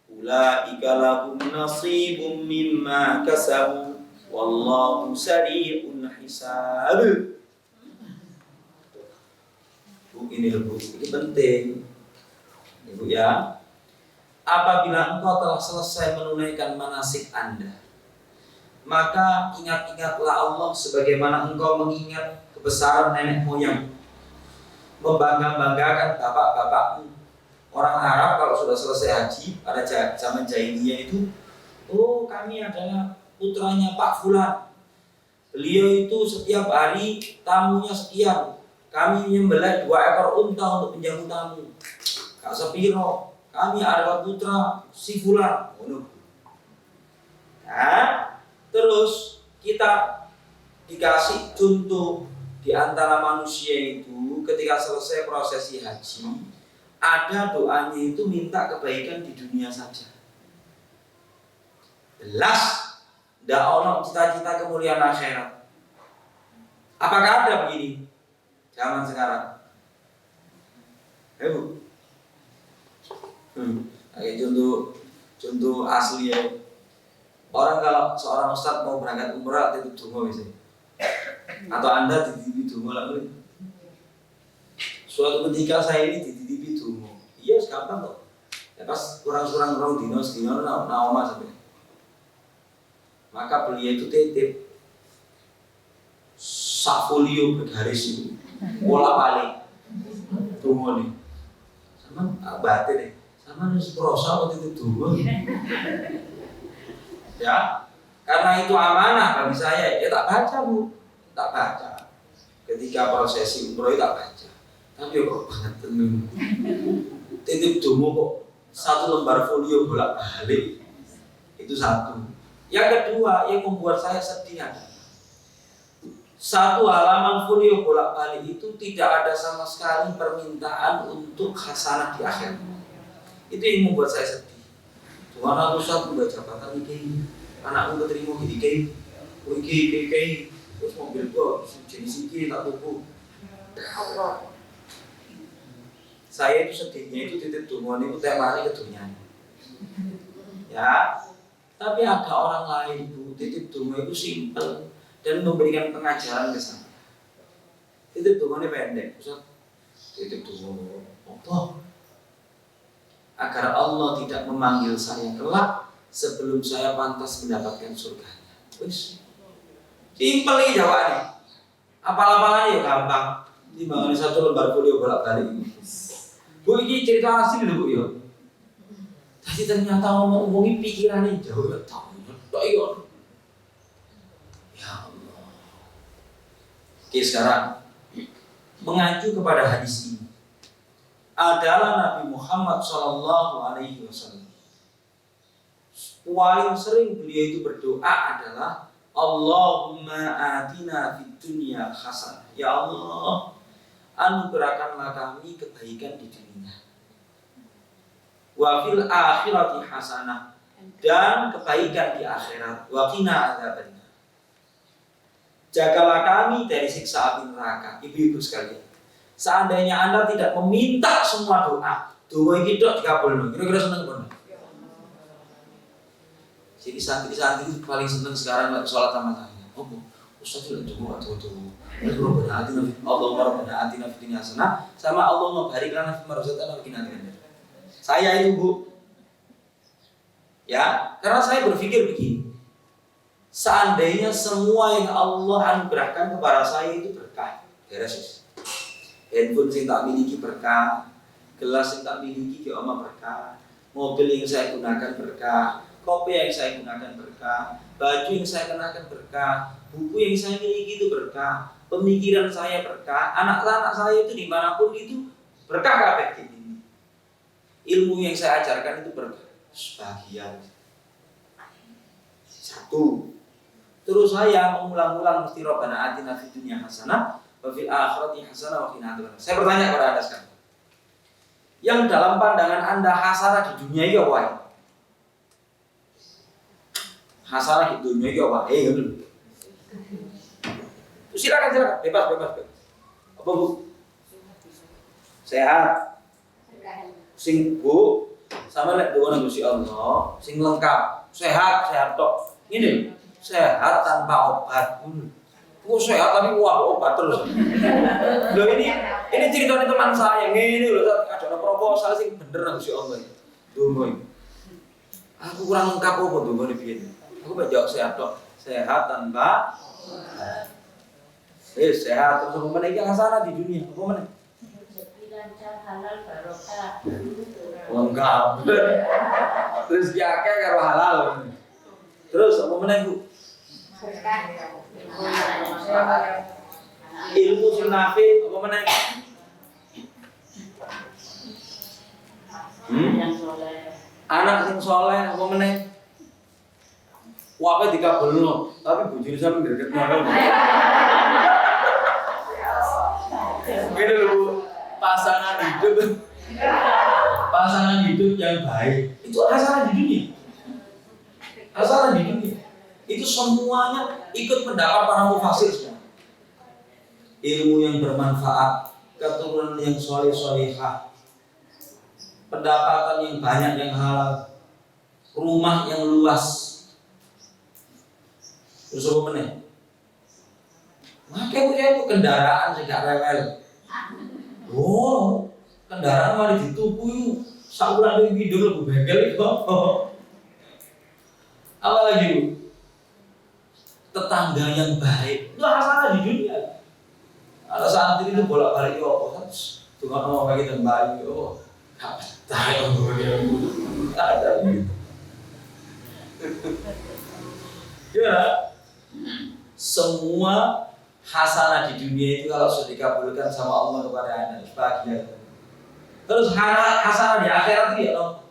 ulaika lahum nasibum mimma kasabu wallahu sari'ul hisab. Bu, ini penting. Ibu ya. Apabila engkau telah selesai menunaikan manasik Anda, maka ingat-ingatlah Allah sebagaimana engkau mengingat kebesaran nenek moyang, membangga-banggakan bapak-bapakmu. Orang Arab kalau sudah selesai haji pada zaman jahiliyah itu, oh kami adalah putranya Pak Fulan. Beliau itu setiap hari tamunya sekian. Kami menyembelih 2 ekor unta untuk menjamu tamu. Kak Sepiro, kami adalah putra si Fulan. Nah, terus kita dikasih contoh di antara manusia itu ketika selesai prosesi haji, ada doanya itu minta kebaikan di dunia saja. Belas, ndak ono cita-cita kemuliaan akhirat. Apakah ada begini zaman sekarang? Bu. Kayak contoh asli ya. Orang kalau seorang ustadz mau berangkat umrah titip donga misalnya. Atau Anda dititipi donga lalu. Suatu ketika saya ini dititipi donga. Iya, gampang kok. Ya pas kurang-kurang dino naoma sampai. Maka beliau itu titip safolio bergaris itu. Bola balik. Donga nih. Sama batin nih. Sama harus prosa waktu itu dulu. Ya, karena itu amanah bagi saya. Ya tak baca bu, tak baca. Ketika prosesi umroh tak baca. Tapi kok banget tenung. Titip donga kok 1 lembar folio bolak balik. Itu satu. Yang kedua yang membuat saya sedih adalah 1 halaman folio bolak balik itu tidak ada sama sekali permintaan untuk hasanah di akhir. Itu yang membuat saya sedih. Tuhan aku satu udah jabatan iki, anakku keterima iki, iki, terus mobil gua jenis iki tak tuku. Allah. Saya itu sedihnya itu titip donga niku temane ke dunia. Ya. Tapi ada orang lain Bu, titip donga itu simpel dan memberikan pengajaran ke sana. Titip dongane pendek, Ustaz. Titip donga apa? Agar Allah tidak memanggil saya kelak sebelum saya pantas mendapatkan surganya. Wis. Simpel iki jawabannya. Apal-apalannya ya gampang. Timbangan 1 lembar folio bolak-balik. Bu iki cerita asli lho Bu ya. Tapi ternyata ngomong-ngomongi pikirannya jauh ya tahu. Ya Allah. Oke, sekarang mengacu kepada hadis ini adalah Nabi Muhammad SAW. Paling sering beliau itu berdoa adalah Allahumma atina fid dunya hasanah. Ya Allah, anugerahkanlah kami kebaikan di dunia. Wa fil akhirati hasanah, dan kebaikan di akhirat. Wa qina adzabannar. Jagalah kami dari siksa api neraka. Ibu-ibu sekalian, seandainya Anda tidak meminta semua doa ini tidak dikabulkan, kira-kira senang pun. Jadi santri-santri itu paling senang sekarang sholat sama saya. Oh, Ustaz itu doa tuh. Allahumma rabbana atina fid dunya hasanah sama Allahumma barik lana fima razaqtana wa qina adzabannar. Saya itu Bu. Ya, karena saya berpikir begini. Seandainya semua yang Allah anugerahkan kepada saya itu berkah, beres. Handphone yang tak miliki berkah, gelas yang tak miliki ya Allah berkah, mobil yang saya gunakan berkah, kopi yang saya gunakan berkah, baju yang saya kenakan berkah, buku yang saya miliki itu berkah, pemikiran saya berkah, anak-anak saya itu dimanapun itu berkah kabeh ini. Ilmu yang saya ajarkan itu berkah. Sebagian. Satu. Terus saya mengulang-ulang mesti Rabbana atina fid dunya hasanah wa fil akhirati hasanah wa qina adzabannar. Saya bertanya kepada Anda sekarang. Yang dalam pandangan Anda hasanah di dunia itu apa? Hasanah di dunia itu apa? Gitu. Silakan bebas. Apa Bu? Sehat, Sing Bu, sama lek doa nang Gusti Allah, sing lengkap, sehat tok. Ini sehat tanpa obat. Kok sehat tapi wah obat terus. Loh ini ceritanya teman saya ngene lho, ada proposal sing bener nang Gusti Allah. Dongo. Aku kurang lengkap apa dongo iki piye? Aku mek jawab sehat tok. Sehat tanpa sehat terus apa meneh iki hasanah di dunia. Apa meneh? Halal barokah. Lengkap. Terus akeh karo halal. Terus apa meneh, Bu? Ilmu sing nafi apa meneh? Anak sing soleh apa meneh? Wae dikabulno, tapi bojone sampe gregetno. Gini lho, Bu. Pasangan hidup yang baik itu hasanah di dunia. Hasanah di dunia itu semuanya ikut pendapat para mufasir semua. Ilmu yang bermanfaat, keturunan yang soleh-solehah, pendapatan yang banyak yang halal, rumah yang luas. Terus apa meneh? Makanya itu kendaraan sejak rewel. Oh, kendaraan malah dituku yuk. Saulan dari video lebih bengkel itu. Apa lagi bu? Tetangga yang baik. Itu hasanah di dunia. Ada saat ini tuh bolak-balik yo, terus tukang ngomong kayak gitu baik yo. Tahu ada gitu. Ya, semua hasanah di dunia itu kalau sudah dikabulkan sama Allah kepada Anda, bahagia. Terus hasanah di akhirat itu ya,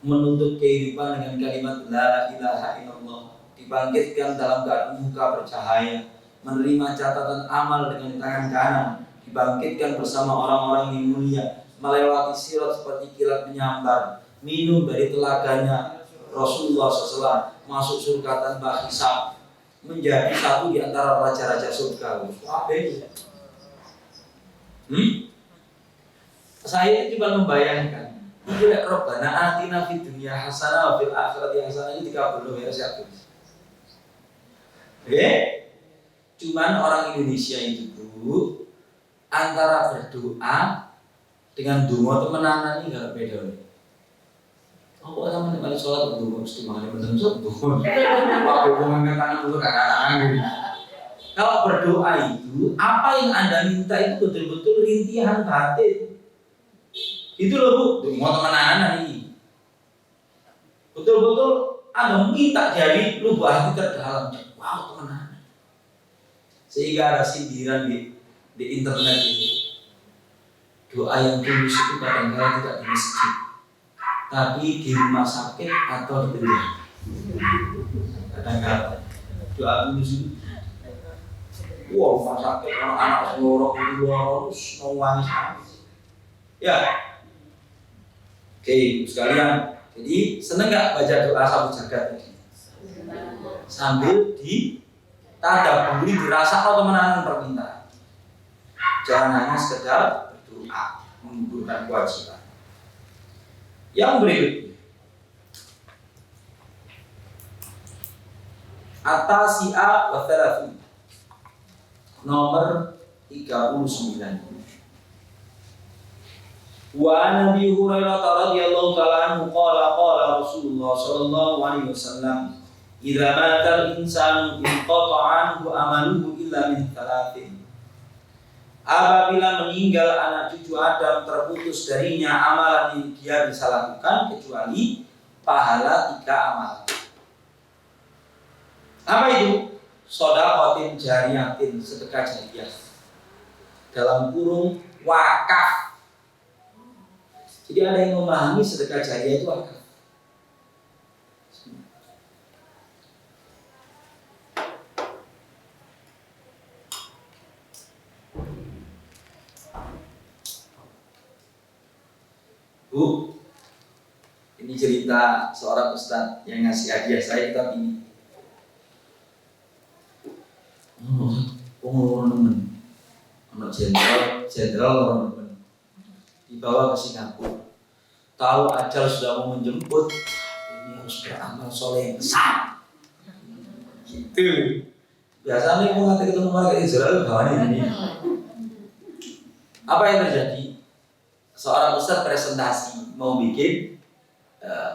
menuntut kehidupan dengan kalimat la ilaha illallah, dibangkitkan dalam keadaan muka bercahaya, menerima catatan amal dengan tangan kanan, dibangkitkan bersama orang-orang yang mulia, melewati sirat seperti kilat menyambar, minum dari telaganya Rasulullah SAW, masuk surga tanpa hisab, menjadi satu di antara raja-raja surga. Apa itu? Saya cuma membayangkan, tidak Rabbana atina fid dunya hasanah wa fil akhirati hasanah ini dikabul ya siapa? Oke? Cuman orang Indonesia itu antara berdoa dengan donga temenanan ini enggak beda. Aku sama nek balik salat donga mesti mangane bener donga. Pakai hubungan tangan dulu kadang-kadang gitu. Kalau berdoa itu, apa yang Anda minta itu betul-betul rintihan batin. Itu loh Bu, donga temenanan ini. Betul-betul Anda minta dari lubuk hati terdalam. Wow, temenanan. Sehingga ada sindiran di internet ini. Doa yang tulus itu kadang-kadang tidak di masjid, tapi di rumah sakit atau di penjara. Kadang-kadang doa tulus itu, wah rumah sakit anak-anak seluruh itu harus nangis. Ya, oke sekalian. Jadi seneng nggak baca doa sabu jagat ini? Sambil ditadaburi, dirasa atau temenan permintaan. Jangan hanya sekedar berdoa, menggugurkan kewajiban. Yang berikutnya, At-Tasi'a wa Thalathun, nomor 39. Wa Nabi Hurairah radhiyallahu ta'ala anhu qala Rasulullah sallallahu alaihi wasallam, idza mata al-insanu inqata'a anhu amaluhu illa min thalathin. Apabila meninggal anak cucu Adam, terputus darinya amalan yang dia bisa lakukan kecuali pahala 3 amalan. Apa itu? Shadaqatin jariyatin, sedekah jariyah. Dalam kurung wakaf. Jadi ada yang memahami sedekah jariyah itu wakaf. Bu, ini cerita seorang ustadz yang ngasih hadiah saya kitab ini. Orang temen, anak jenderal orang temen. dibawa ke Singapura. Tahu ajal sudah mau menjemput, ini harus beramal soleh yang besar. Gitu. Biasanya mau nanti ketemu warga Israel kawan ini. Apa yang terjadi? Seorang ustadz presentasi mau bikin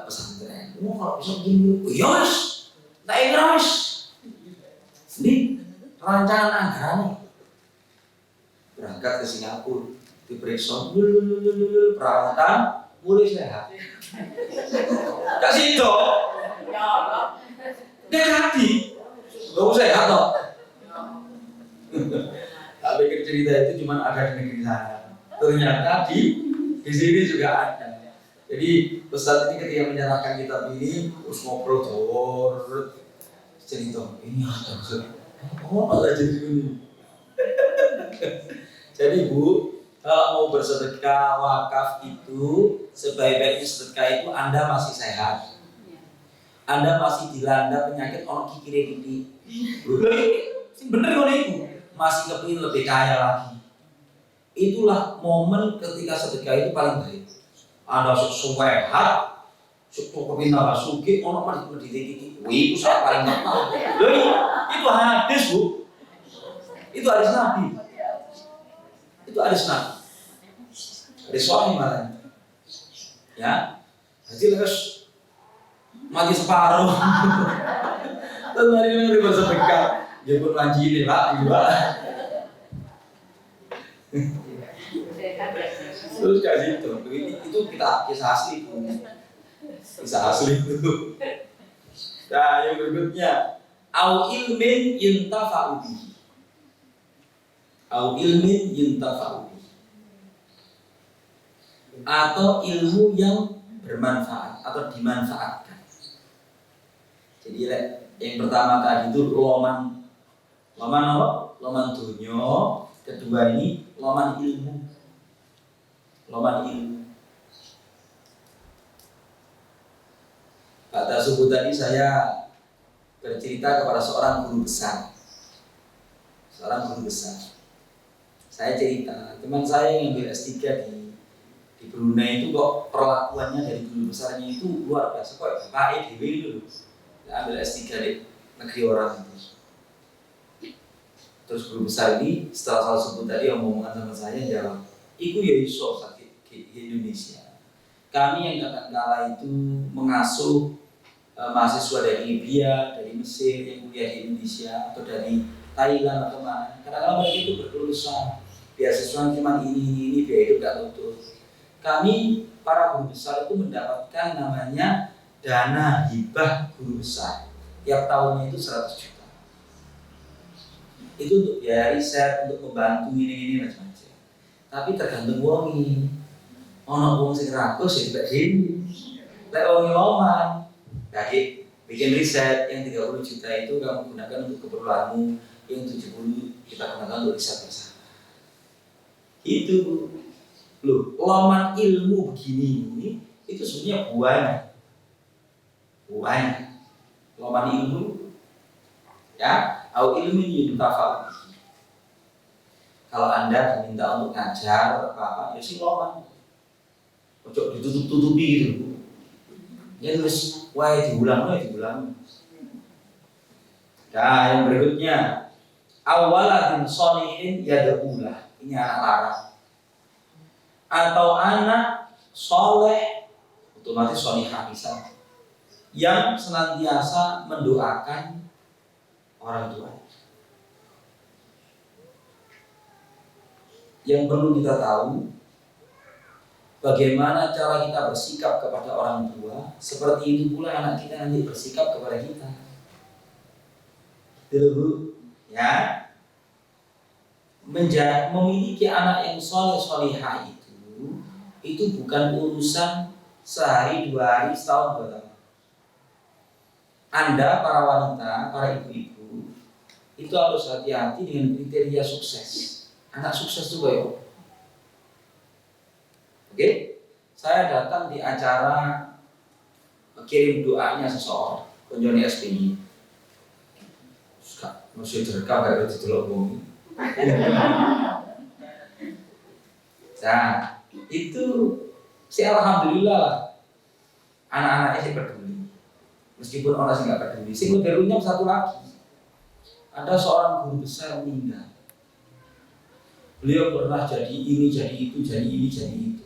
pesantren. Kalau bisa begini, yos, tak ingin ini rancangan anggarannya. Berangkat ke Singapura, diperiksa, perawatan, mulai sehat. Kasih itu, negatif, gak usah sehat toh. Tak pikir cerita itu cuma ada di negeri sana. Ternyata di sini juga ada. Jadi Ustadz ini ketika menyerahkan kitab ini terus ngobrol cerita ini ada Ustadz. Oh malah jadi ini. Jadi Bu, kalau mau bersedekah wakaf itu sebaik-baiknya sedekah itu Anda masih sehat. Anda masih dilanda penyakit orang kikir-kikir. Bener kok itu. Masih kepingin lebih kaya lagi. Itulah momen ketika sedekah itu paling baik. Anda sehat, kepingin tambah sugih, orang mah dikit-dikit. Wih, itu saya paling kenal. Itu hadis Bu. Itu hadis Nabi. Itu hadis Nabi. Hadis Sahih malah. Ya, jadi harus mati separuh. Dan hari ini bersedekah. Dia pun ngaji ini Pak, gitu Pak. Terus kasih itu kita kisah asli, kisah asli itu. Nah yang berikutnya, au ilmin yuntafa'u bihi, au ilmin yuntafa'u bihi, atau ilmu yang bermanfaat atau dimanfaatkan. Jadi yang pertama tadi itu loman apa? Loman dunyo. Kedua ini loman ilmu. Loman ilmu. Pada subuh tadi saya bercerita kepada seorang guru besar. Seorang guru besar. Saya cerita, teman saya yang ambil S3 di Brunei itu kok perlakuannya dari guru besarnya itu luar biasa. Kok Pak EDW dulu. Ambil S3 di negeri orang itu. Terus guru besar ini setelah saya sebut tadi omongan sama saya jawab, iku ya iso sakit di Indonesia. Kami yang kadang-kala itu mengasuh mahasiswa dari Libya, dari Mesir yang kuliah di Indonesia atau dari Thailand atau mana. Kadang-kala mereka itu berkeluh kesah, beasiswa cuma ini biaya hidup gak tutup. Kami para guru besar itu mendapatkan namanya dana hibah guru besar. Tiap tahunnya itu 100 juta. Itu untuk biaya riset, untuk membantu ini macam-macam. Tapi tergantung wongi. Ono wong sing rakus ya tidak gini. Lek wongi loman, jadi bikin riset yang 30 juta itu kamu gunakan untuk keperluanmu, yang 70 kita gunakan untuk riset bersama. Itu loh, loman ilmu begini ini itu sebenarnya buahnya. Loman ilmu ya, au ilmi yuntafa'u bihi. Kalau Anda diminta untuk ngajar apa-apa, ya sih loman. Ojo ditutup-tutupi gitu. Ya terus, diulang. Nah, yang berikutnya, awaladin sholihin yad'ulah. Ini anak larang. Atau anak soleh, otomatis sholihah bisa, yang senantiasa mendoakan orang tua. Yang perlu kita tahu, bagaimana cara kita bersikap kepada orang tua, seperti itu pula anak kita nanti bersikap kepada kita. Dulu, ya, memiliki anak yang soleh-solihah itu bukan urusan sehari, 2 hari, setahun, 2 tahun. Anda, para wanita, para ibu-ibu, itu harus hati-hati dengan kriteria sukses. Anak sukses itu kayak oke? Saya datang di acara kirim doanya seseorang, konjoni SPI. Masih direkam gak ada titelok bumi. Nah, Itu saya alhamdulillah anak-anaknya sih peduli. Meskipun orang sih nggak peduli. Sing lebih runyam satu lagi. Ada seorang guru besar meninggal. Beliau pernah jadi ini, jadi itu, jadi ini, jadi itu.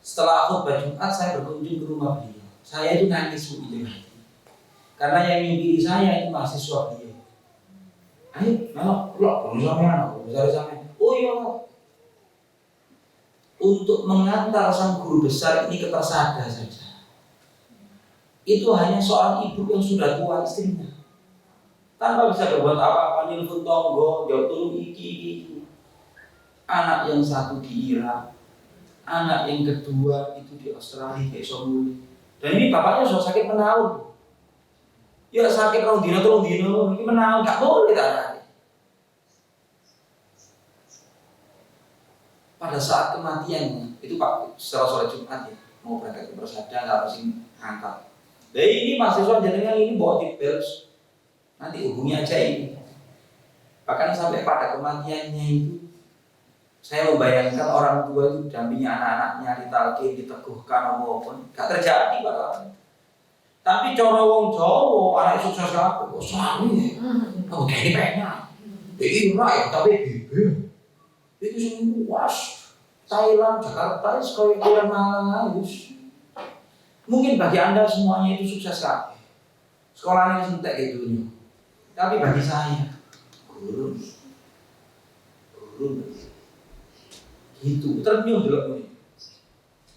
Setelah khutbah Jumat saya berkunjung ke rumah beliau. Saya itu nangis bu itu hati. Karena yang mimpi saya itu mahasiswa beliau. Ayo, belum sampai anak, belum sampai. Oh iya, untuk mengantar sang guru besar ini ke persada saja. Itu hanya seorang ibu yang sudah tua istrinya. Tanpa bisa berbuat apa-apa, nelfon tonggo, jauh tolong iki. Anak yang satu di Irak, anak yang kedua itu di Australia kayak Somuli. Dan ini bapaknya sudah sakit menahun. Ya sakit rong dino, ini menahun, gak boleh tak. Pada saat kematiannya itu Pak setelah sholat Jumat ya mau berangkat ke persada nggak harus angkat. Jadi ini mahasiswa jenengan ini bawa tipers nanti hubungi aja ini. Bahkan sampai pada kematiannya itu saya membayangkan orang tua itu dampingi anak-anaknya ditalkin, diteguhkan maupun nggak terjadi pada orang. Tapi cara wong Jawa anak sukses apa? Kok suami? Oh kayak pengen. Ini rakyat tapi itu sing luas Thailand, Jakarta, sekolah Kuala Malang, mungkin bagi anda semuanya itu sukses kan? Sekolahnya sentek gitu, tapi bagi saya gurun, gitu ternyuh dulu ini.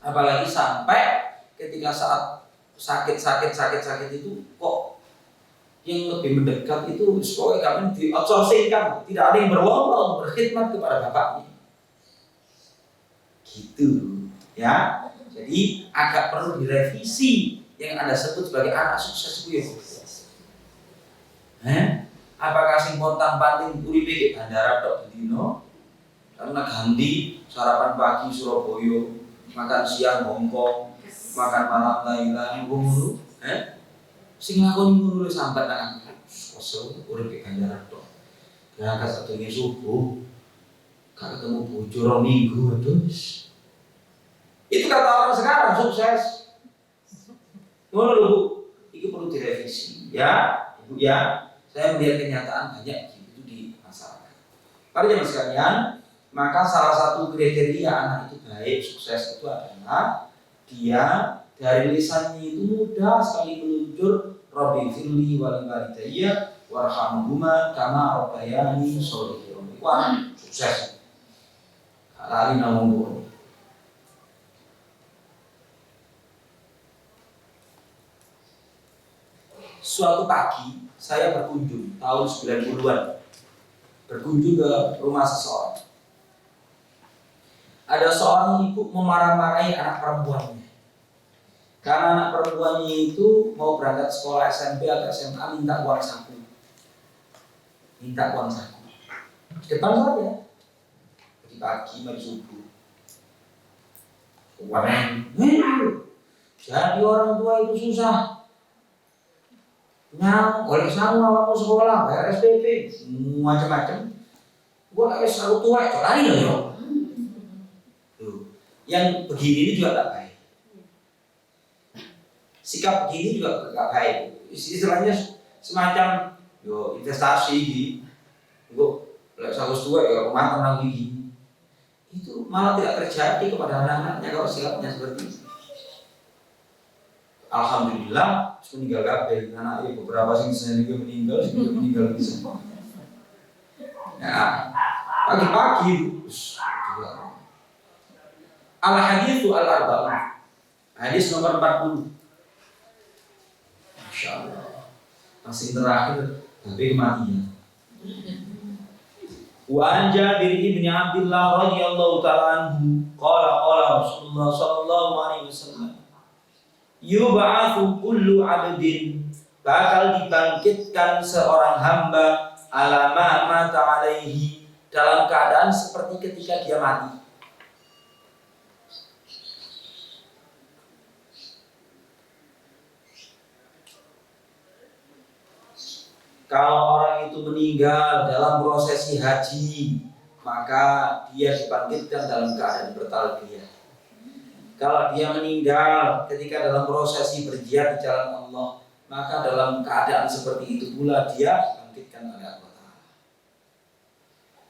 Apalagi sampai ketika saat sakit itu kok yang lebih mendekat itu pokoknya kami di-outsourcingkan, tidak ada yang berlomba untuk berkhidmat kepada bapaknya. Gitu ya. Jadi agak perlu direvisi yang Anda sebut sebagai anak sukses itu ya. Apakah sing pontang panting uripe ke bandara tok dino karena ganti sarapan pagi Surabaya, makan siang Hongkong, makan malam Thailand ngono, sing ngakoni ngono sampai nang kosong urip ke bandara tok. Berangkat sedurunge subuh, gak ketemu bojo rong minggu terus. Itu kata orang sekarang sukses. Ngono lho Bu, itu perlu direvisi ya, Ibu ya. Saya melihat kenyataan banyak gitu di masyarakat. Para jemaah sekalian, maka salah satu kriteria anak itu baik, sukses itu adalah dia dari lisannya itu mudah sekali meluncur Rabbi firli wal walidayya warhamhuma kama rabbayani sholihin. Wah, sukses. Lali namun suatu pagi saya berkunjung tahun 90-an berkunjung ke rumah seseorang. Ada seorang ibu memarah-marahi anak perempuannya karena anak perempuannya itu mau berangkat sekolah SMP atau SMA minta uang saku. Depan saja di pagi mari subuh. Jadi orang tua itu susah. Oleh sama mau sekolah, bayar SPP, macam-macam. Gua kayak selalu tua, itu lari loh. Yang begini ini juga tak baik. Sikap begini juga tak baik. Istilahnya semacam investasi gitu. Gua lek saus tua ya rumah tenang gigi. Itu malah tidak terjadi kepada anak-anaknya kalau sikapnya seperti itu. Alhamdulillah meninggal kabeh anak beberapa sing meninggal bisa. Nah, pagi-pagi al-haditsu al-arba'un. Hadis nomor 40. Masya Allah. Masih terakhir tapi kematian. Wa an Jabir bin Abdullah radhiyallahu ta'ala anhu qala Rasulullah sallallahu alaihi wasallam yub'atsu kullu 'abdin, bakal dibangkitkan seorang hamba ala ma mata alaihi, dalam keadaan seperti ketika dia mati. Kalau orang itu meninggal dalam prosesi haji, maka dia dibangkitkan dalam keadaan bertalbiyah. Kalau dia meninggal ketika dalam prosesi berjihad di jalan Allah, maka dalam keadaan seperti itu pula dia dibangkitkan oleh Allah Ta'ala.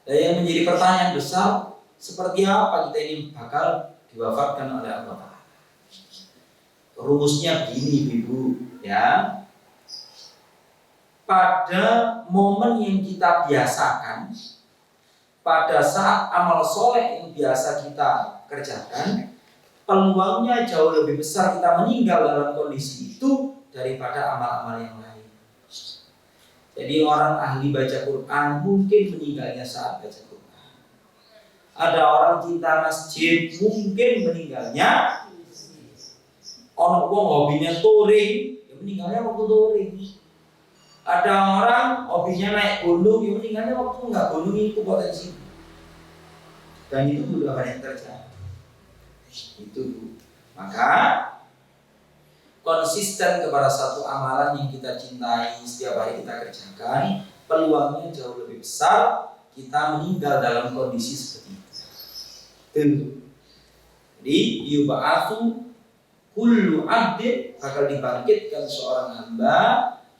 Dan yang menjadi pertanyaan besar, seperti apa kita ini bakal diwafatkan oleh Allah Ta'ala? Rumusnya begini Ibu, ya. Pada momen yang kita biasakan, pada saat amal soleh yang biasa kita kerjakan, peluangnya jauh lebih besar kita meninggal dalam kondisi itu daripada amal-amal yang lain. Jadi orang ahli baca Quran mungkin meninggalnya saat baca Quran. Ada orang cinta masjid mungkin meninggalnya. Orang hobinya touring, ya meninggalnya waktu touring. Ada orang hobinya naik gunung, ya meninggalnya waktu nggak gunung itu potensi. Dan itu juga banyak terjadi. Itu. Maka konsisten kepada satu amalan yang kita cintai setiap hari kita kerjakan, peluangnya jauh lebih besar kita meninggal dalam kondisi seperti itu. Jadi yub'atsu kullu 'abdin, bakal dibangkitkan seorang hamba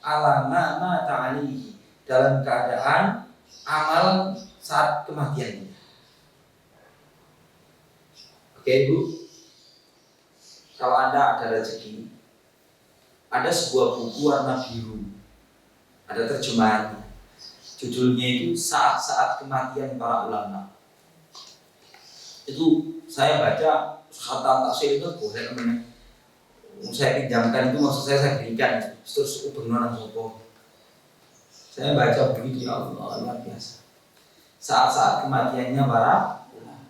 ala ma mata alaihi, dalam keadaan amalan saat kematiannya. Oke Bu, kalau Anda ada rezeki, ada sebuah buku warna biru, ada terjemahannya. Judulnya itu Saat-saat Kematian Para Ulama. Itu saya baca kata tafsir itu boleh namanya. Saya pinjamkan itu, maksud saya berikan terus benar sopo. Saya baca begitu, ya Allah, luar biasa. Saat-saat kematiannya para ulama.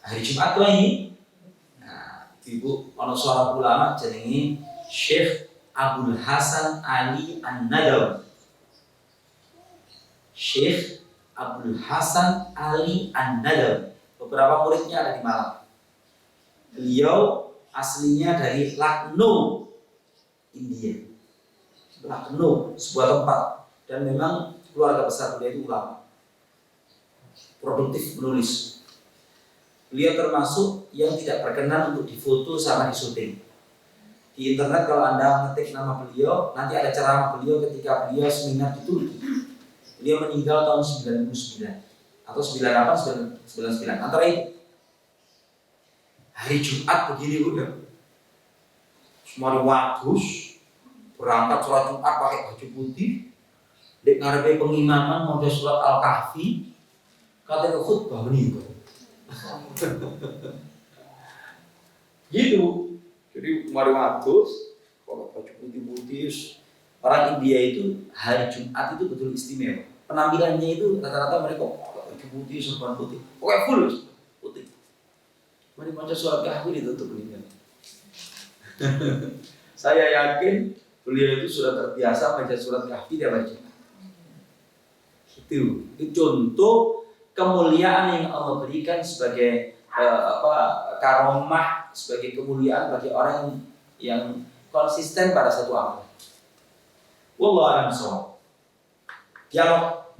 Hari Jumat tuh ini, nah, Ibu, ono seorang ulama jenenge Syekh Abdul Hasan Ali An-Nadawi. Syekh Abdul Hasan Ali An-Nadawi. Beberapa muridnya ada di Malang. Beliau aslinya dari Lucknow, India. Lucknow, sebuah tempat, dan memang keluarga besar beliau itu ulama, produktif menulis. Beliau termasuk yang tidak berkenan untuk difoto sama disyuting. Di internet kalau Anda ngetik nama beliau, nanti ada ceramah beliau ketika beliau seminar di Turki. Beliau meninggal tahun 99 atau 98, 99, antara itu. Hari Jumat begini udah, semua wagus, berangkat sholat Jumat pakai baju putih, dek ngarepe pengimaman mau sholat Al-Kahfi, katanya khutbah meninggal. Gitu. Jadi mari wagus, pakai baju putih-putih. Orang India itu hari Jumat itu betul istimewa. Penampilannya itu rata-rata mereka pakai baju putih, serban putih, pokoknya full putih. Mari baca surat Kahfi ditutup meninggal. Saya yakin beliau itu sudah terbiasa baca surat Kahfi dia baca. Itu contoh kemuliaan yang Allah berikan sebagai karomah, sebagai kemuliaan bagi orang yang konsisten pada satu amal. Wallahu a'lam bishawab. Dialog.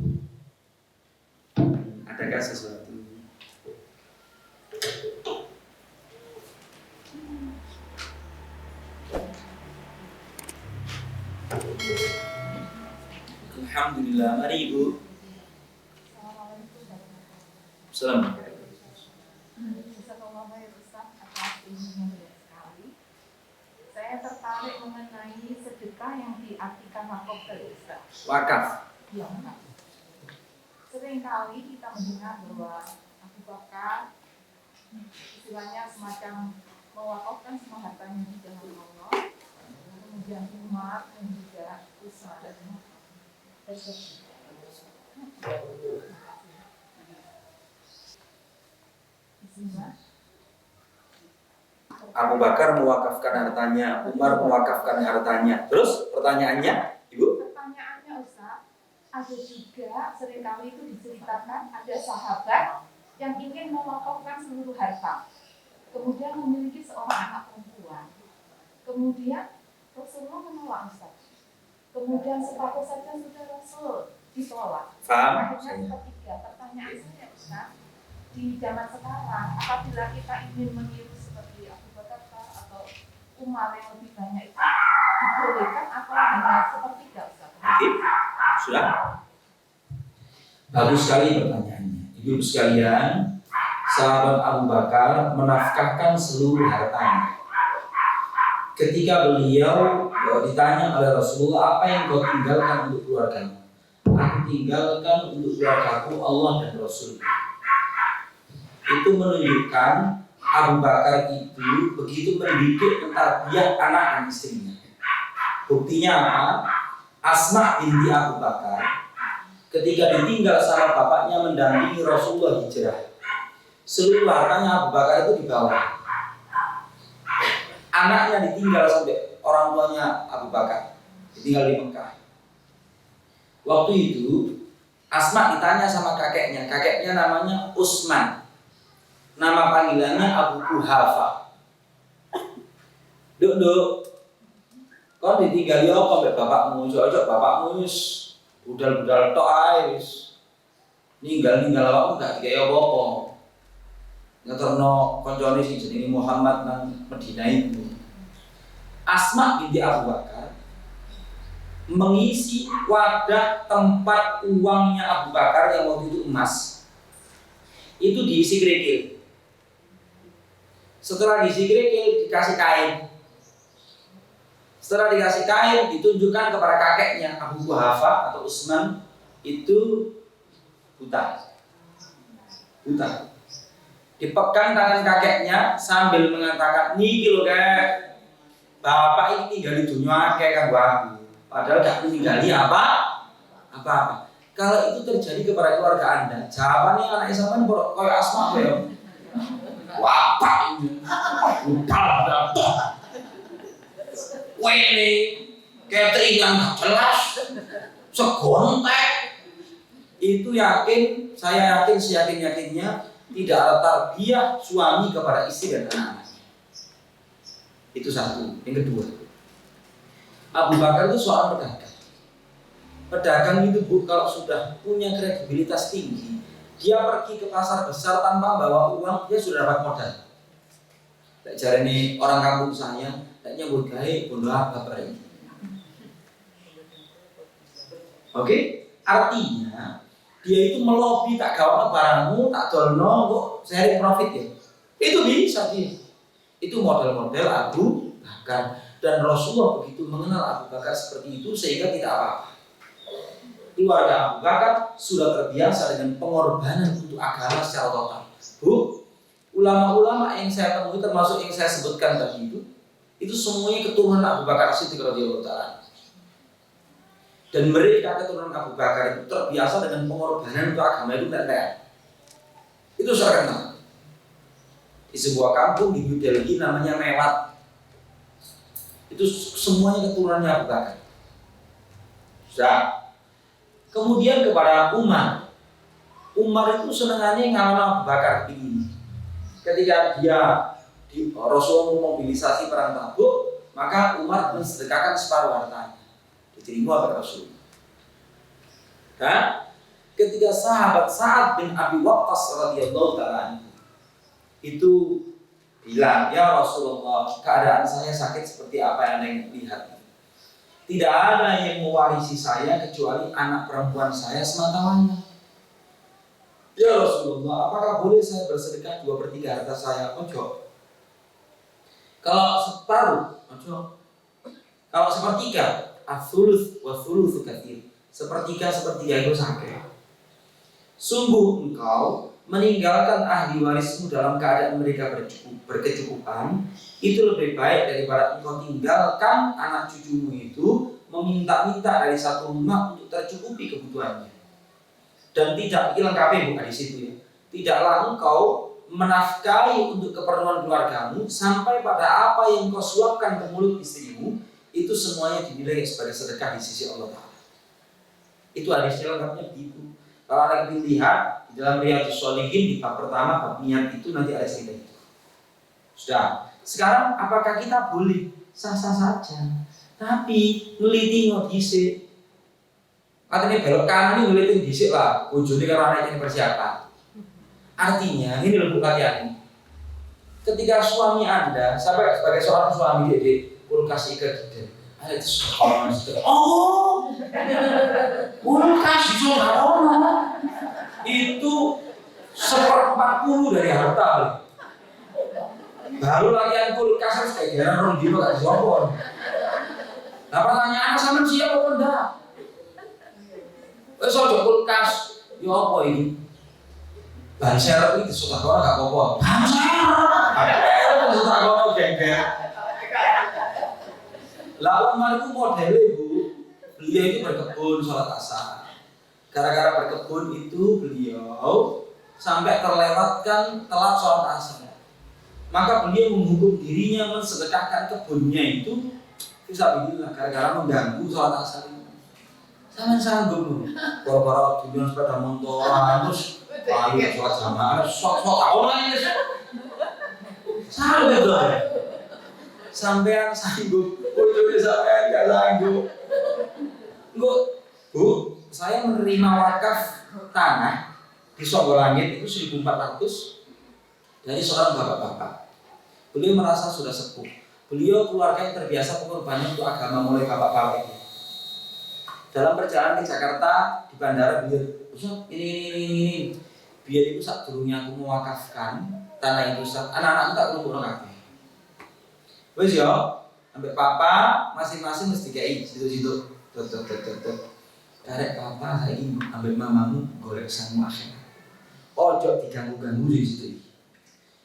Adakah sesuatu? Alhamdulillah, mari Ibu. Assalamualaikum. Saya tertarik mengenai sedekah yang diartikan wakaf dari Ustaz. Wakaf. Ya, seringkali kita mendengar bahwa Abu Bakar istilahnya semacam mewakafkan semua hartanya di jalan Allah, kemudian Umar dan juga Utsman dan Abu Bakar mewakafkan hartanya, Umar mewakafkan hartanya. Terus pertanyaannya, Ibu? Pertanyaannya Ustaz, ada juga seringkali itu diceritakan ada sahabat yang ingin mewakafkan seluruh harta, kemudian memiliki seorang anak perempuan. Kemudian Rasulullah menolak Ustaz. Kemudian sepatu saja sudah Rasul ditolak. Paham? Akhirnya ketiga, pertanyaan saya Ustaz, di zaman sekarang apabila kita ingin meniru seperti Abu Bakar atau Umar yang lebih banyak itu dibolehkan atau hanya sepertiga Ustaz? Sudah? Bagus sekali pertanyaannya. Ibu sekalian, sahabat Abu Bakar menafkahkan seluruh hartanya. Ketika beliau ditanya oleh Rasulullah, apa yang kau tinggalkan untuk keluargamu? Aku tinggalkan untuk keluargaku Allah dan Rasul. Itu menunjukkan Abu Bakar itu begitu mendidik mentarbiyah anak dan istrinya. Buktinya apa? Asma binti Abu Bakar ketika ditinggal sama bapaknya mendampingi Rasulullah hijrah, seluruh hartanya Abu Bakar itu dibawa. Anaknya ditinggal sampai orang tuanya Abu Bakar, ditinggal di Mekah. Waktu itu Asma ditanya sama kakeknya namanya Utsman, nama panggilannya Abu Quhafa. Duk, kau ditinggali apa mbak bapakmu? Cocok bapakmu wis budal-budal tok ae wis. Ninggal awakmu gak dikai apa-apa. Ngeterno koncone sing jenenge Muhammad nang Madinah itu. Asma binti Abu Bakar mengisi wadah tempat uangnya Abu Bakar yang waktu itu emas. Itu diisi kerikil. Setelah diisi kerikil dikasih kain. Setelah dikasih kain ditunjukkan kepada kakeknya Abu Quhafa atau Utsman, itu buta. Dipegang tangan kakeknya sambil mengatakan, niki lho kek, bapak ini tinggal di dunia akeh kanggo aku. Padahal gak meninggali apa-apa. Kalau itu terjadi kepada keluarga Anda, jawabannya anak sampean koyo Asma koyo. Wapak ini. Udah. Wene catering yang gak jelas, segontek. Itu saya yakin seyakin-yakinnya tidak ada tarbiyah suami kepada istri dan anak. Itu satu. Yang kedua, Abu Bakar itu seorang pedagang. Pedagang itu kalau sudah punya kredibilitas tinggi, dia pergi ke pasar besar tanpa bawa uang, dia sudah dapat modal. Cari nih orang kampung saya, kayaknya buat gawe bondo apa ini. Oke, artinya dia itu melobi tak gawana barangmu, tak dolno kok sharing profit ya. Itu bisa dia. Itu model-model Abu Bakar, dan Rasulullah begitu mengenal Abu Bakar seperti itu sehingga tidak apa-apa. Keluarga Abu Bakar sudah terbiasa dengan pengorbanan untuk agama secara total. Bu, ulama-ulama yang saya temui termasuk yang saya sebutkan tadi itu semuanya keturunan Abu Bakar Siddiq radhiyallahu ta'ala. Dan mereka keturunan Abu Bakar itu terbiasa dengan pengorbanan untuk agama itu dan itu saya kenal. Di sebuah kampung di New Delhi namanya Mewat. Itu semuanya keturunannya Abu Bakar. Sudah. Kemudian kepada Umar. Umar itu senangannya ngalamin Abu Bakar ini. Ketika Rasulullah memobilisasi perang Tabuk, maka Umar mensedekahkan separuh hartanya. Diterima oleh Rasul. Dan ketika sahabat Sa'ad bin Abi Waqqas radhiyallahu ta'ala itu bilang, ya Rasulullah, keadaan saya sakit seperti apa yang Anda lihat. Tidak ada yang mewarisi saya kecuali anak perempuan saya semata-mata. Ya Rasulullah, apakah boleh saya bersedekah 2/3 harta saya? Ojo. Kalau separuh, ojo. Kalau sepertiga, ats-tsulus wa tsulusu katsir. Sepertiga itu sakit. Sungguh engkau meninggalkan ahli warismu dalam keadaan mereka berkecukupan, itu lebih baik daripada engkau tinggalkan anak cucumu itu meminta-minta dari satu rumah untuk tercukupi kebutuhannya. Dan tidak dilengkapi bukan di situ ya. Tidaklah engkau menafkahi untuk keperluan keluargamu sampai pada apa yang kau suapkan ke mulut istrimu, itu semuanya dinilai sebagai sedekah di sisi Allah Ta'ala. Itu hadisnya lengkapnya begitu. Kalau Anda ingin lihat di dalam Riyadhus Shalihin di bab pertama, bab niat itu nanti ada cerita itu. Sudah. Sekarang apakah kita boleh? Sah-sah saja. Tapi ngeliti ngodisik. Katanya belok kanan ini ngeliti disik lah. Bojone karo anake ini persiapan. Artinya, ini loh latihan. Ketika suami Anda, sebagai seorang suami di kulkas ikat gitu, ada itu sekolah, oh, kulkas itu itu 1/40 dari harta. Baru latihan kulkas harus kayak jalan orang di luar disopor. Nah pertanyaannya sama siapa pun enggak? Soal kulkas, ya apa ini? Ban serep itu suka orang gak apa-apa. Ban serep, suka orang gengger. Lalu Umar itu modelnya bu, beliau itu berkebun sholat asar. Gara-gara berkebun itu beliau sampai terlewatkan telat sholat asar. Maka beliau menghukum dirinya mensedekahkan kebunnya itu fisabilillah gara-gara mengganggu sholat asar itu. Jangan sanggup, kalau tujuan sepeda motoran terus ayo sholat jamaah, sok tahun lagi sanggup dong. Sampean sanggup, ujungnya sampean nggak sanggup. Enggak, bu, saya menerima wakaf tanah di Songgolangit itu 1400 dari seorang bapak-bapak. Beliau merasa sudah sepuh. Beliau keluarga yang terbiasa pengorbanan untuk agama mulai bapak-bapak itu. Dalam perjalanan ke Jakarta di bandara beliau, Ustaz ini biar itu saat dulunya aku mewakafkan tanah itu Ustaz, anak-anak tak perlu orang kabeh. Wes yo, sampai papa masing-masing mesti kayak situ-situ. Karek papa saya ini ambil mamamu golek sang akhirat. Ojo diganggu-ganggu di situ.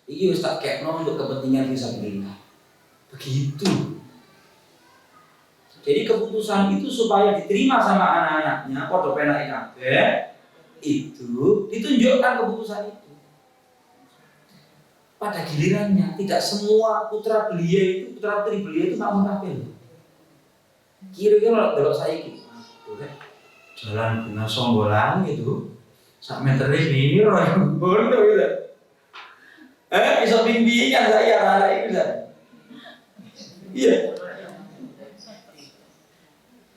Iki wis tak kekno untuk kepentingan fisabilillah. Begitu. Jadi keputusan itu supaya diterima sama anak-anaknya, podo penake kabeh, itu ditunjukkan keputusan itu. Pada gilirannya tidak semua putra putri beliau itu makmum kabeh. Kira-kira kalau saya gitu, jalan Bina Songgolan gitu, sak meter ini royong bondo gitu. Bisa bimbingan saya anak itu. Iya.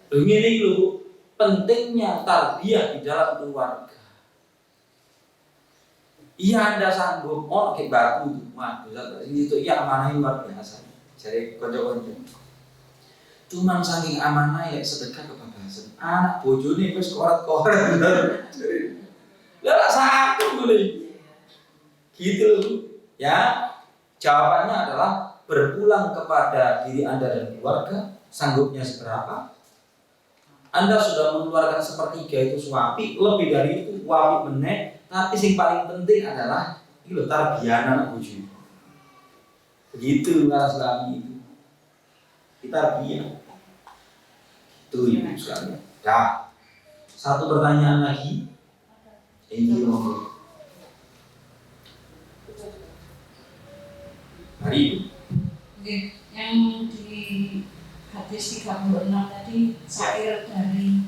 Begini loh, pentingnya tarbiyah di dalam keluarga. Iya Anda sanggup, kayak baku itu iya amanah luar biasa. Jadi konco-konco. Cuman saking amanah ya sedekah kebabasan. Anak bojone wis korat-korat. Lah satu boleh. Gitu ya. Jawabannya adalah berpulang kepada diri Anda dan keluarga, sanggupnya seberapa? Anda sudah mengeluarkan sepertiga itu suapi, lebih dari itu wapi meneh. Tapi yang paling penting adalah ini loh tarbiyah anak bojo. Begitu cara Islami itu. Kita tarbiyah. Itu ibu sekalian. Dah. Satu pertanyaan lagi. Ini monggo. Mari. Yang di hadis 36 tadi syair dari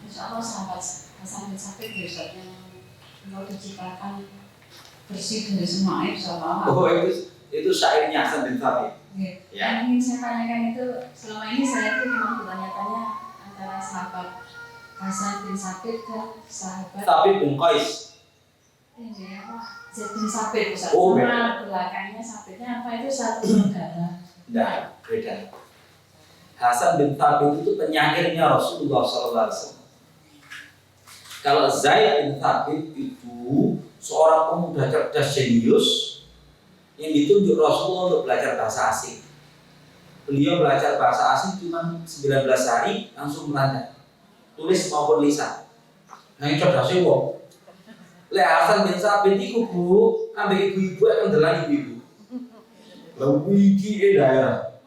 insya Allah sahabat Hasan bin Sabit besok yang mau diciptakan bersih dari semua aib insya Allah. Oh itu syairnya Hasan bin Sabit. Ya. Yang ingin saya tanyakan itu selama ini saya itu memang bertanya-tanya antara sahabat Hasan bin Sabit dan sahabat Sabit bin Qais. Ini apa? Zaid bin Sabit. Oh, beda. Belakangnya Sabitnya apa itu satu saudara? Tidak, beda. Hasan bin Thabit itu penyairnya Rasulullah SAW. Kalau Zaid bin Thabit itu seorang pemuda cerdas jenius yang ditunjuk Rasulullah untuk belajar bahasa asing. Beliau belajar bahasa asing cuma 19 hari langsung melancar, tulis maupun lisan. Nah ini cerdasnya wong. Le Hasan bin Thabit itu bu, ambil ibu-ibu yang kendelan ibu-ibu. Lalu iki daerah.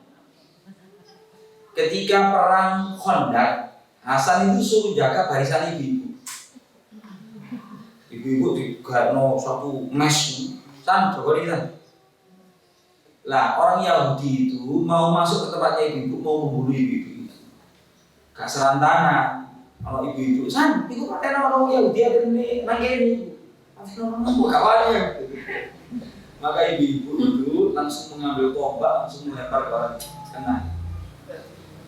Ketika perang Khandaq, Hasan itu suruh jaga barisan ibu-ibu. Ibu-ibu digarno satu mes, san jaga ini san. Lah orang Yahudi itu mau masuk ke tempatnya ibu-ibu, mau membunuh ibu-ibu itu. Gak serantangan. Kalau ibu-ibu, san, itu pakai orang Yahudi ada ini, nangkeni. Aku kawannya. Maka ibu-ibu itu langsung mengambil tombak, langsung melempar ke orang kena.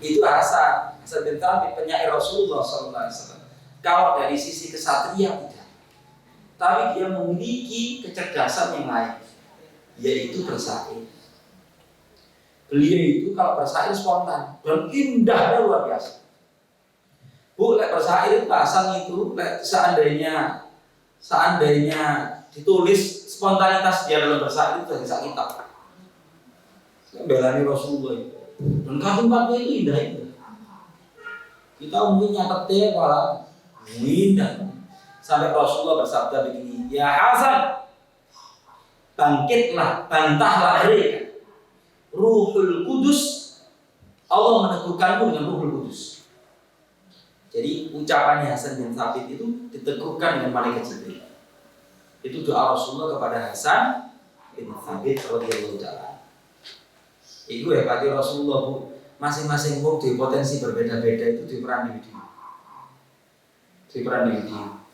Itu Hasan bin Thabit penyair Rasulullah SAW. Kalau dari sisi kesatria tidak. tapi dia memiliki kecerdasan yang lain, yaitu bersair. Beliau itu kalau bersair spontan dan indahnya luar biasa. Bu, lek bersair itu asal itu, lek seandainya ditulis spontanitas dia dalam bersair itu dari kitab. Belani Rasulullah itu. Dan kalimatnya itu indah itu. Kita mungkin nyatetnya malah indah. Sampai Rasulullah bersabda begini, ya Hasan, bangkitlah, bantahlah mereka. Ruhul Kudus, Allah meneguhkanmu dengan Ruhul Kudus. Jadi ucapannya Hasan bin Thabit itu diteguhkan dengan malaikat Jibril. Itu doa Rasulullah kepada Hasan bin Thabit radhiyallahu ta'ala. Itu hebatnya Rasulullah, Bu. Masing-masing wong di potensi berbeda-beda itu diperan di video. Diperan di video.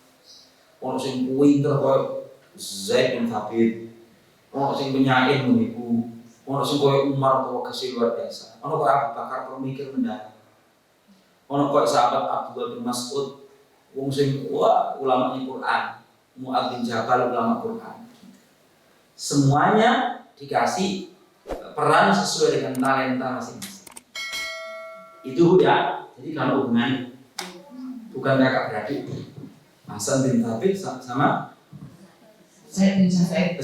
Ono sing pinter koyo Zaid bin Thabit, ono sing penyair niku, ono sing koyo Umar atau kasih luar biasa. Ono koyo Abu Bakar pemikir mendalam. Ono koyo sahabat Abdullah bin Mas'ud, wong sing wah ulama Quran, Mu'adz bin Jabal ulama Quran. Semuanya dikasih peran sesuai dengan talenta masing-masing. Itu ya. Jadi kalau hubungan bukan kakak beradik, Hasan bin Thabit sama Zaid bin Thabit.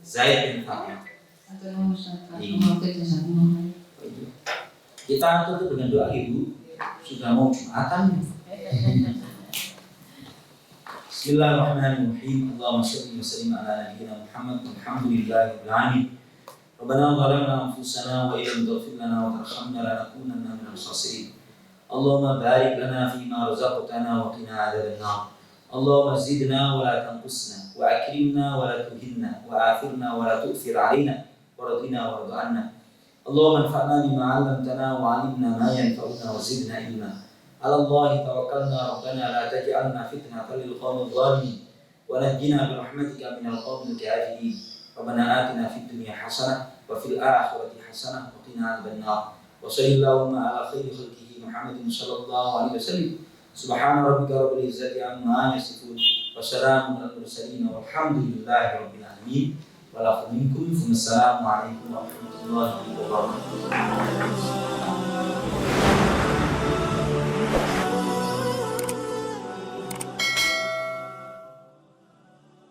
Zaid bin Thabit. Kita tutup dengan doa Ibu. Sudah mau Jumatan. Bismillahirrahmanirrahim. Allahumma shalli wa sallim ala nabiyyina Muhammad walhamdulillahirabbil alamin. Rabbana zalamna anfusana wa illam taghfir lana wa tarhamna lanakunanna minal khasirin. Allahumma barik lana fima razaqtana wa qina adzaban nar. Allahumma zidna wa la tanqusna wa akrimna wa la tuhinna wa athirna wa la tu'thir alaina wa radina wa rad 'anna. Allahumma anfa'na bima 'allamtana wa 'allimna ma yanfa'una wa zidna ilma. 'Ala Allahi tawakkalna rabbana la taj'alna fitnatan lil qawmidh dhalimin wa najjina bi rahmatika minal qawmil kafirin. Rabbana atina fid dunya hasanah wa fil akhirati hasanah wa qina adzaban nar. Wa sallallahu ala khairi khalqihi Muhammadin sallallahu alaihi wasallam. Subhana rabbika rabbil izzati amma yasifun wa salamun alal mursalin walhamdulillahi rabbil alamin. Wa la minkum. Wassalamu alaikum warahmatullahi wabarakatuh.